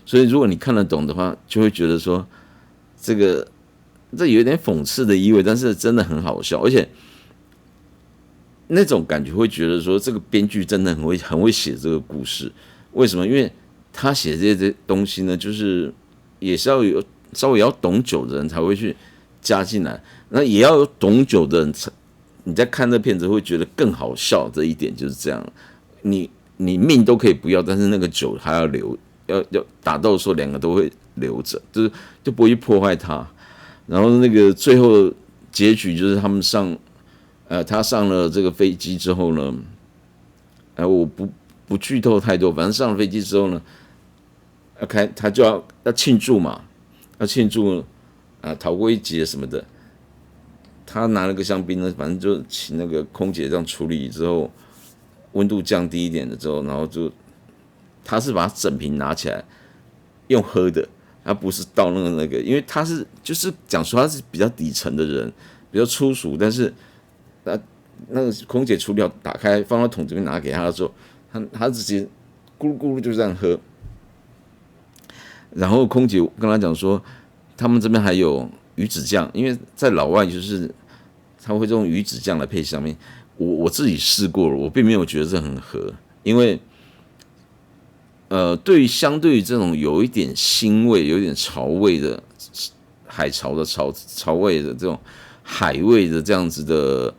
所以如果你看得懂的话，就会觉得说这有点讽刺的意味，但是真的很好笑，而且那种感觉会觉得说这个编剧真的很会写这个故事。为什么？因为他写这些东西呢，就是也是要有稍微要懂酒的人才会去加进来，那也要有懂酒的人才，你在看这片子会觉得更好笑。这一点就是这样，你命都可以不要，但是那个酒还要留，要打斗的时候两个都会留着，就不会去破坏它。然后那个最后结局就是他们他上了这个飞机之后呢，我不剧透太多，反正上了飞机之后呢，他就要庆祝嘛，要庆祝逃过一劫什么的。他拿了个香槟呢，反正就请那个空姐这样处理之后，温度降低一点的之后，然后他是把整瓶拿起来用喝的，他不是倒那个，因为就是讲说他是比较底层的人，比较粗俗，但是那个空姐处理好，打开放到桶这边拿给他的时候，他直接咕噜咕噜就这样喝。然后空姐跟他讲说，他们这边还有鱼子酱，因为在老外就是他会用鱼子酱来配香槟。我自己试过了，我并没有觉得这很合，因为相对于这种有一点腥味、有一点潮味的海潮的潮味的这种海味的这样子的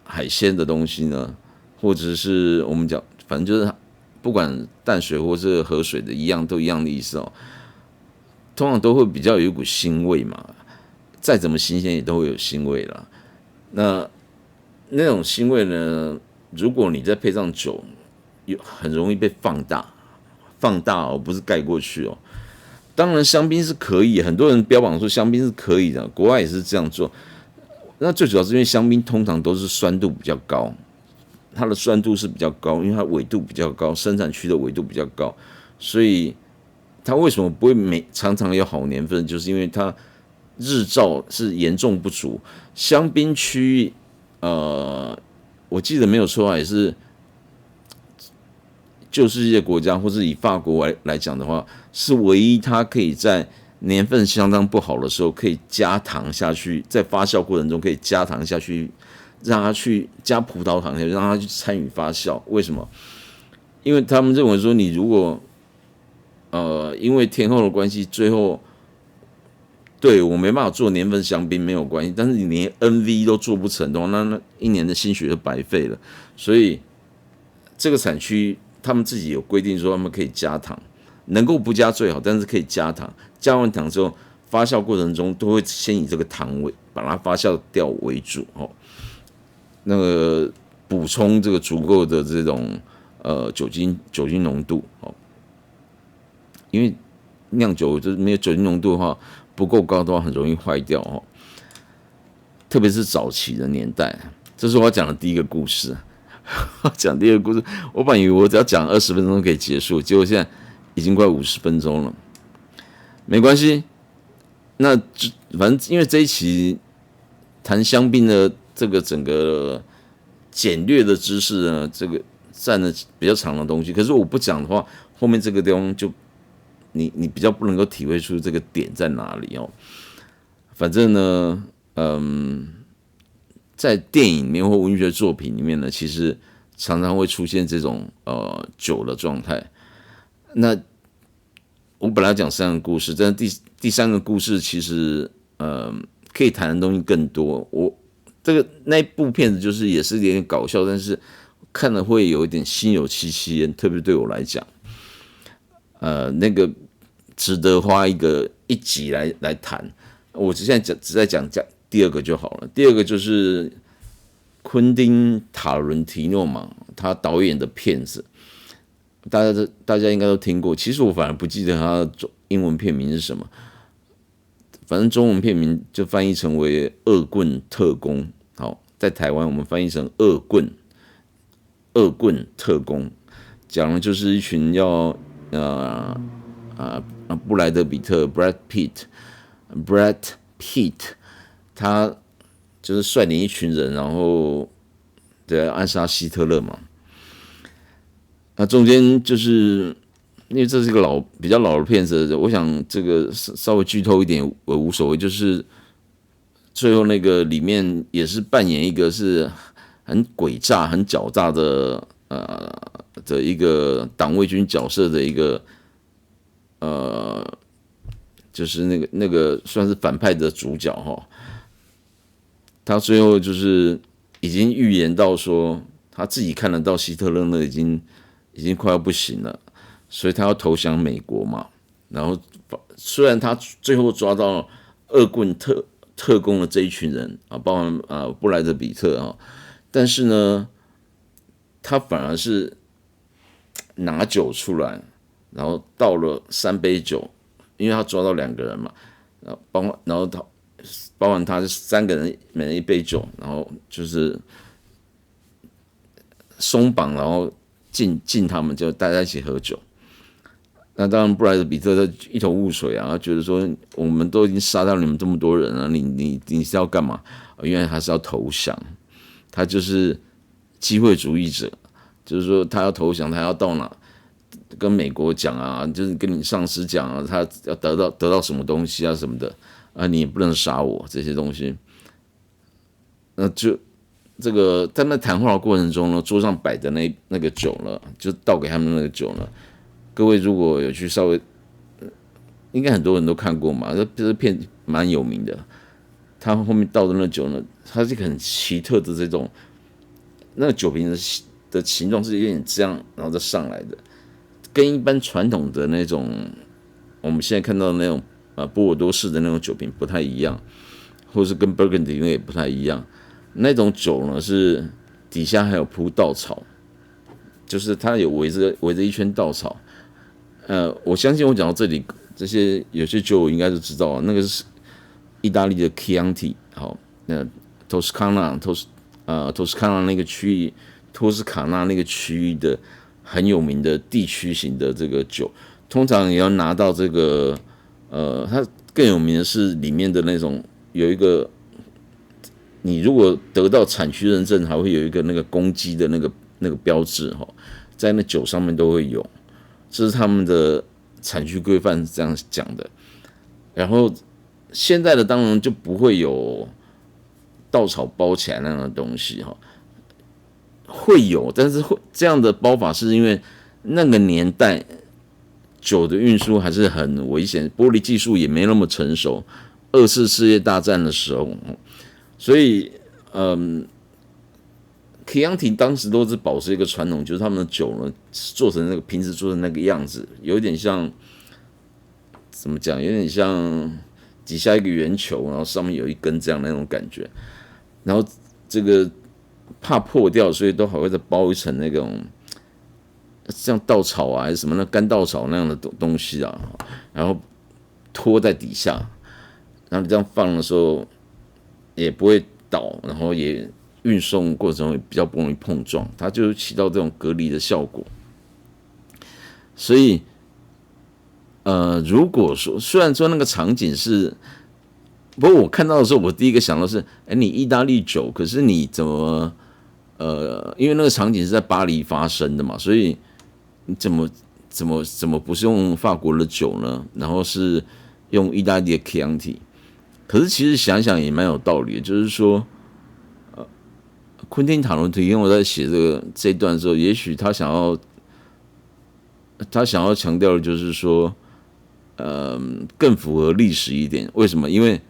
海鲜的东西呢，或者是我们讲，反正就是不管淡水或是河水的都一样的意思哦。通常都会比较有一股腥味嘛，再怎么新鲜也都会有腥味啦。那种腥味呢，如果你再配上酒，很容易被放大哦，不是盖过去哦。当然香槟是可以，很多人标榜说香槟是可以的，国外也是这样做。那最主要是因为香槟通常都是酸度比较高，它的酸度是比较高，因为它纬度比较高，生产区的纬度比较高，所以它为什么不会常常有好年份，就是因为它日照是严重不足。香槟区，我记得没有错也是旧世界国家，或是以法国来讲的话，是唯一它可以在年份相当不好的时候，可以加糖下去，在发酵过程中可以加糖下去，让它去加葡萄糖下去，让它去参与发酵。为什么？因为他们认为说，你如果因为天候的关系，最后对我没办法做年份香槟没有关系，但是你连 NV 都做不成的话，那一年的心血就白费了。所以这个产区他们自己有规定说，他们可以加糖，能够不加最好，但是可以加糖。加完糖之后，发酵过程中都会先以这个糖为把它发酵掉为主哦。那个补充这个足够的这种酒精浓度哦，因为酿酒就是没有酒精浓度的话不够高的话，很容易坏掉哦。特别是早期的年代，这是我要讲的第一个故事。讲第二个故事，我本以为我只要讲20分钟可以结束，结果现在已经快50分钟了。没关系，那反正因为这一期谈香槟的这个整个简略的知识呢，这个占了比较长的东西。可是我不讲的话，后面这个地方就你比较不能够体会出这个点在哪里哦。反正呢，在电影里面或文学作品里面呢，其实常常会出现这种酒的状态。那我本来讲3个故事，但是第3个故事其实可以谈的东西更多。那一部片子就是也是有点搞笑，但是看了会有一点心有戚戚焉，特别对我来讲，那个值得花一集来谈。我现在只在讲第2个就好了。第2个就是昆汀·塔伦提诺嘛，他导演的片子，大家应该都听过。其实我反而不记得他的英文片名是什么，反正中文片名就翻译成为《恶棍特工》。好，在台湾我们翻译成恶棍特工，讲的就是一群要布莱德比特 Brad Pitt 他就是率领一群人，然后对暗杀希特勒嘛。那中间就是因为这是一个比较老的片子，我想这个稍微剧透一点我无所谓，就是最后那个里面也是扮演一个是很诡诈、很狡诈的一个党卫军角色的一个就是那个算是反派的主角哈。他最后就是已经预言到说，他自己看得到希特勒已经快要不行了，所以他要投降美国嘛。然后虽然他最后抓到恶棍特工的这一群人啊，包含布莱德比特啊，但是呢，他反而是拿酒出来，然后倒了3杯酒，因为他抓到2个人嘛，然后包含他3个人每人1杯酒，然后就是松绑，然后进他们就大家一起喝酒。那当然，布莱德比特他一头雾水啊，他觉得说我们都已经杀掉你们这么多人了，你是要干嘛？原来他是要投降，他就是机会主义者，就是说他要投降，他要到哪跟美国讲啊，就是跟你上司讲啊，他要得到什么东西啊什么的啊，你也不能杀我这些东西。那就这个在那谈话的过程中呢，桌上摆的那个酒呢，就倒给他们那个酒呢。各位如果有去稍微，应该很多人都看过嘛，这片蛮有名的。他后面倒的那酒呢，它是一个很奇特的这种，那个酒瓶的形状是有点这样，然后再上来的，跟一般传统的那种我们现在看到的那种波尔多式的那种酒瓶不太一样，或是跟 Burgundy 也不太一样。那种酒呢是底下还有铺稻草，就是它有围着一圈稻草。我相信我讲到这里，这些有些酒我应该都知道，那个是意大利的 Chianti， 好，那托斯卡纳那个区域，托斯卡纳那个区域的很有名的地区型的这个酒，通常也要拿到这个，它更有名的是里面的那种有一个，你如果得到产区认证，还会有一个那个公鸡的那个标志哈，在那酒上面都会有。这是他们的产区规范是这样讲的，然后现在的当然就不会有稻草包起来那样的东西哈，会有，但是这样的包法是因为那个年代酒的运输还是很危险，玻璃技术也没那么成熟，2次世界大战的时候，所以Chianti 当时都是保持一个传统，就是他们的酒呢做成那个瓶子做成那个样子，有点像怎么讲？有点像底下一个圆球，然后上面有一根这样那种感觉。然后这个怕破掉，所以都还会再包一层那种像稻草啊还是什么那干稻草那样的东西啊，然后拖在底下，然后你这样放的时候也不会倒，然后也运送过程中也比较不容易碰撞，它就起到这种隔离的效果。所以，如果说虽然说那个场景是，不过我看到的时候，我第一个想到是，你意大利酒，可是你怎么，因为那个场景是在巴黎发生的嘛，所以你怎么不是用法国的酒呢？然后是用意大利的 Chianti， 可是其实想想也蛮有道理的，就是说。昆汀塔伦提诺在写这一段的时候，也许他想要强调的就是说，更符合历史一点。为什么？因为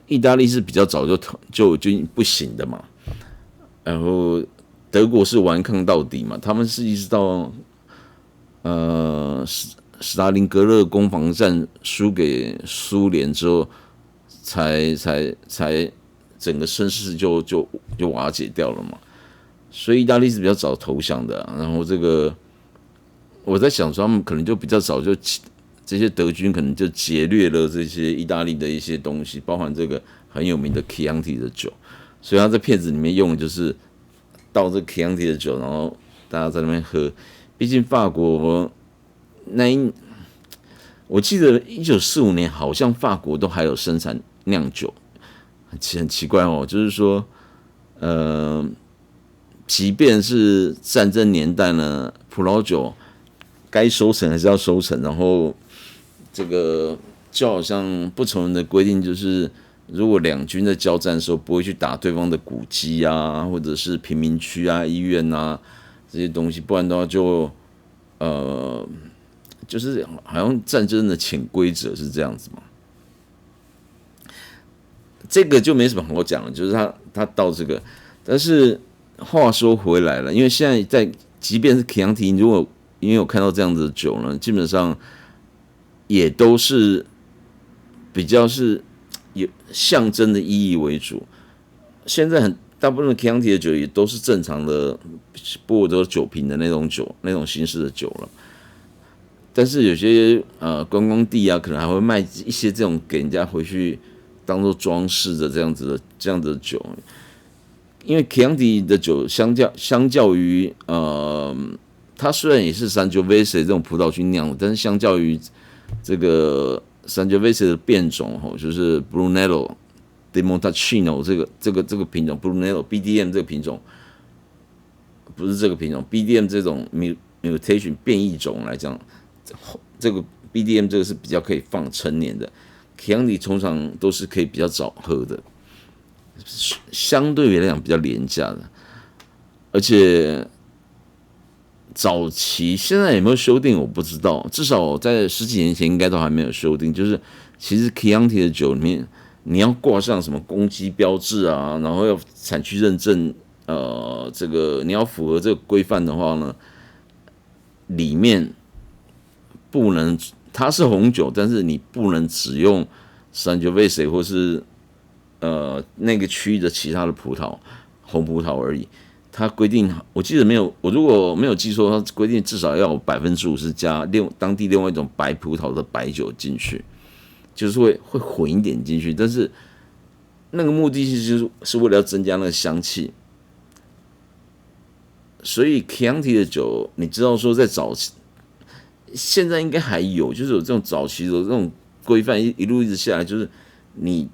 意大利是比较早就不行的嘛，然后德国是顽抗到底嘛，他们是一直到斯大林格勒攻防战输给苏联之后，才整个声势就瓦解掉了嘛，所以意大利是比较早投降的然后这个我在想说，他们可能就比较早就这些德军可能就劫掠了这些意大利的一些东西，包含这个很有名的 Chianti 的酒，所以他在片子里面用的就是倒这 Chianti 的酒，然后大家在那边喝。毕竟法国我记得1945年好像法国都还有生产酿酒，很奇怪哦，就是说，即便是战争年代呢，葡萄酒该收成还是要收成，然后这个就好像不成文的规定，就是如果两军在交战的时候，不会去打对方的古迹啊，或者是贫民区啊、医院啊这些东西，不然的话就是好像战争的潜规则是这样子嘛。这个就没什么好讲了，就是他到这个，但是话说回来了，因为现在即便是 Chianti， 如果因为我看到这样子的酒呢，基本上也都是比较是有象征的意义为主。现在大部分的 Chianti 的酒也都是正常的波尔多酒瓶的那种酒，那种形式的酒了。但是有些观光地啊，可能还会卖一些这种给人家回去当做装饰的这样子的酒。因为 Chianti 的酒相较于它虽然也是 Sangiovese 这种葡萄去酿的，但是相较于这个 Sangiovese 的变种就是 Brunello、De Montalcino 这个品种 ，Brunello BDM 这个品种，不是这个品种 BDM 这种 mutation 变异种来讲，这个 BDM 这个是比较可以放陈年的 ，Chianti 通常都是可以比较早喝的，相对于来讲比较廉价的，而且早期现在有没有修订我不知道，至少在10几年前应该都还没有修订。就是其实 Chianti 的酒里面，你要挂上什么公鸡标志啊，然后要产区认证，这个你要符合这个规范的话呢，里面不能它是红酒，但是你不能只用 Sangiovese 或是那个区域的其他的红葡萄而已。它规定，我记得没有，我如果没有记错，它规定至少要有50%加当地另外一种白葡萄的白酒进去，就是会混一点进去，但是那个目的就是为了要增加那个香气。所以 Chianti 的酒，你知道说在早期，现在应该还有，就是有这种早期的这种规范，一路一直下来，就是你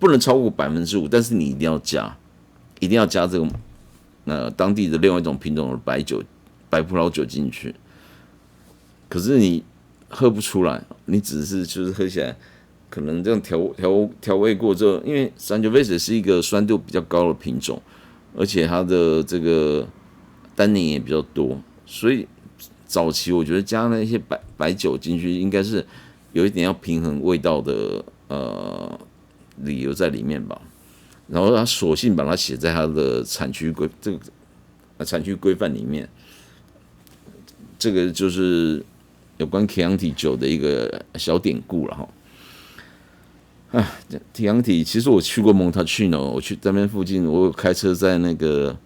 不能超过5%，但是你一定要加这个。当地的另外一种品种的白葡萄酒进去，可是你喝不出来，你只是就是喝起来，可能这样调味过之后，因为 Sangiovese 是一个酸度比较高的品种，而且它的这个单宁也比较多，所以早期我觉得加那些白酒进去，应该是有一点要平衡味道的理由在里面吧。然后他索性把它写在他的产区规范里面，这个就是有关 Chianti 酒的一个小典故了哈。Chianti 其实我去过 Montalcino， 我去那边附近，我有开车在那个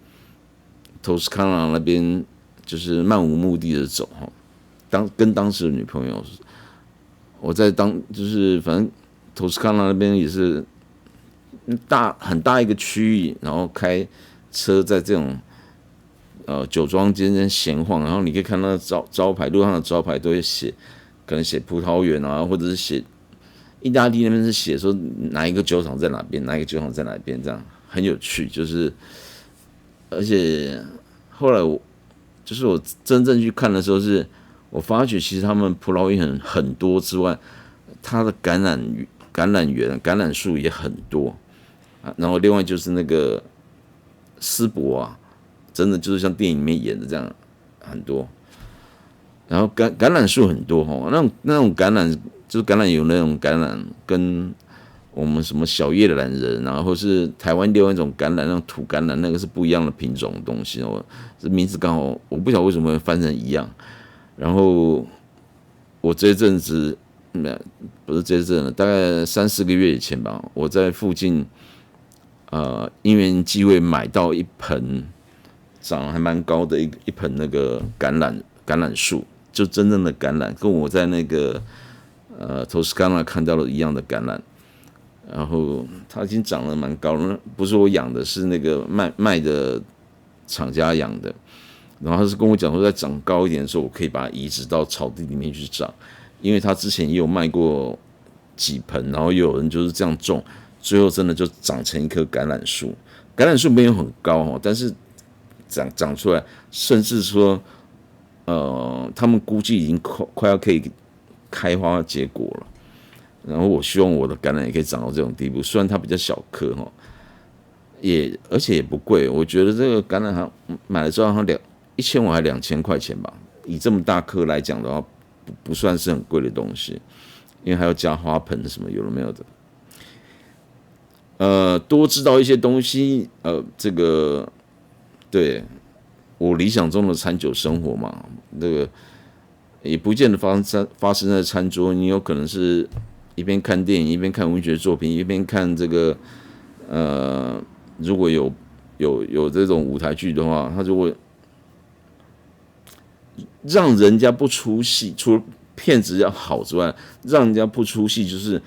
Toscana 那边，就是漫无目的的走哈。跟当时的女朋友，我在就是反正 Toscana 那边也是。很大一个区域，然后开车在这种酒庄间闲晃，然后你可以看到招牌，路上的招牌都会写，可能写葡萄园啊，或者是写意大利那边是写说哪一个酒厂在哪边，哪一个酒厂在哪边，这样很有趣。就是而且后来我真正去看的时候，我发觉其实他们葡萄园很多之外，它的橄榄树也很多。然后另外就是那个丝柏啊，真的就是像电影里面演的这样很多。然后橄榄树很多那种橄榄就是橄榄油那种橄榄，跟我们什么小叶榄仁啊，或是台湾另外一种橄榄那种土橄榄，那个是不一样的品种的东西这名字刚好我不晓得为什么会翻成一样。然后我这阵子不是这阵，大概3-4个月以前吧，我在附近。因缘机会买到一盆长得还蛮高的一盆那个橄榄树，就真正的橄榄，跟我在那个Toscana 看到的一样的橄榄。然后它已经长得蛮高了，不是我养的，是那个卖的厂家养的。然后他是跟我讲说，再长高一点的时候，我可以把它移植到草地里面去长，因为他之前也有卖过几盆，然后也有人就是这样种，最后真的就长成一棵橄榄树。橄榄树没有很高但是长出来，甚至说，他们估计已经快要可以开花结果了。然后我希望我的橄榄也可以长到这种地步，虽然它比较小颗而且也不贵。我觉得这个橄榄买了之后好像1500还2000块钱吧，以这么大颗来讲的话，不算是很贵的东西，因为还要加花盆什么有的没有的。多知道一些东西，这个对我理想中的餐酒生活嘛，这个也不见得发生在餐桌，你有可能是一边看电影，一边看文学作品，一边看这个如果有这种舞台剧的话，它就会让人家不出戏，除了片子要好之外，让人家不出戏，就是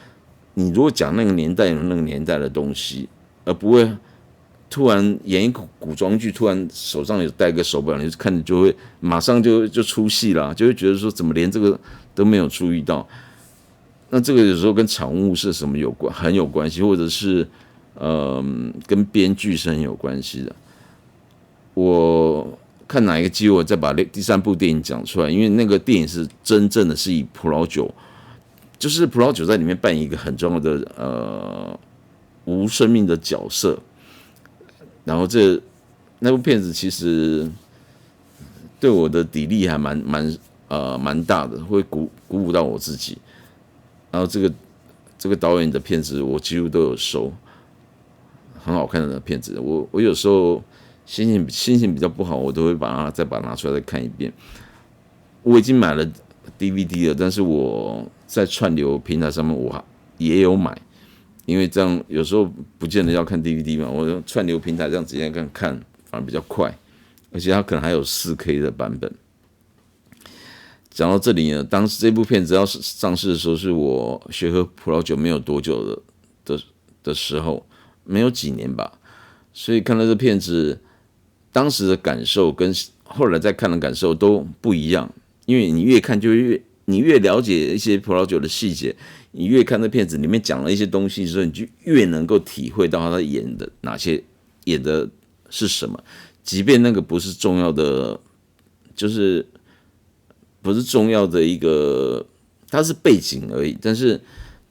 你如果讲那个年代有那个年代的东西，而不会突然演一个古装剧，突然手上有戴个手表，你看着就会马上就出戏了，就会觉得说怎么连这个都没有注意到。那这个有时候跟场务是什么很有关系，或者是跟编剧是很有关系的。我看哪一个机会再把第3部电影讲出来，因为那个电影是真正的是以葡萄酒，就是葡萄酒在里面扮演一个很重要的无生命的角色。然后那部片子其实对我的砥砺还蛮大的，会鼓舞到我自己。然后这个导演的片子我几乎都有收，很好看的片子。我有时候心情比较不好，我都会再把它拿出来再看一遍。我已经买了 DVD 了，但是我在串流平台上面我也有买，因为这样有时候不见得要看 DVD 嘛，我串流平台这样直接看反而比较快，而且它可能还有4K 的版本。讲到这里呢，当时这部片子要上市的时候，是我学喝葡萄酒没有多久的时候，没有几年吧，所以看到这片子，当时的感受跟后来再看的感受都不一样，因为你越看你越了解一些葡萄酒的细节，你越看这片子里面讲了一些东西的时候，你就越能够体会到他演的是什么，即便那个不是重要的，就是不是重要的一个，它是背景而已，但是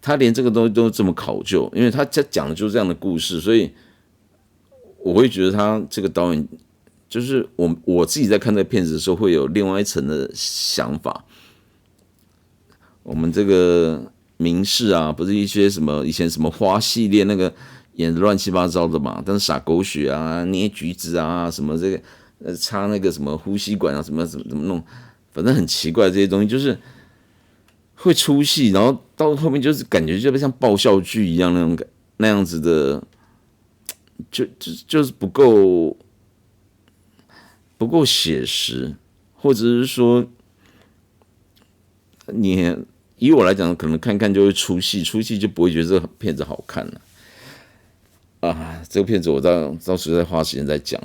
他连这个东西都这么考究，因为他讲的就是这样的故事，所以我会觉得他这个导演，就是我自己在看这个片子的时候，会有另外一层的想法。我们这个名士啊，不是一些什么以前什么花系列那个演的乱七八糟的嘛，但是撒狗血啊、捏橘子啊、什么这个插那个什么呼吸管啊、怎么弄。反正很奇怪，这些东西就是会出戏，然后到后面就是感觉就像爆笑剧一样那样子的，就是不够写实，或者是说你以我来讲，可能看看就会出戏就不会觉得这个片子好看了啊。这个片子我到时候再花时间再讲。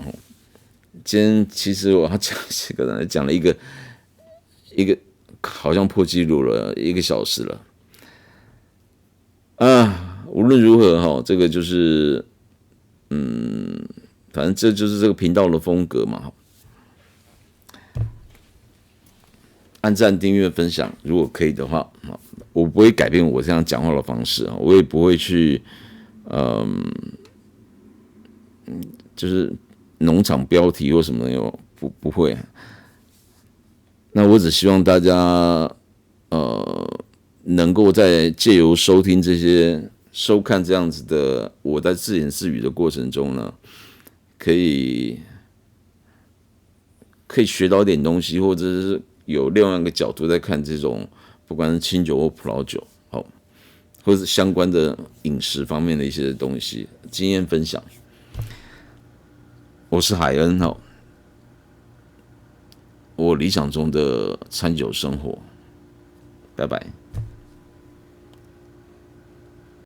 今天其实我要讲这个呢，讲了一个好像破纪录了1个小时了啊。无论如何这个就是反正这就是这个频道的风格嘛。按赞、订阅、分享，如果可以的话，我不会改变我这样讲话的方式，我也不会去就是农场标题或什么的，不会。那我只希望大家能够在借由收看这样子的我在自言自语的过程中呢，可以学到一点东西，或者是有另外一个角度在看这种不管是清酒或葡萄酒，或者是相关的饮食方面的一些东西经验分享。我是海恩我理想中的餐酒生活，拜拜。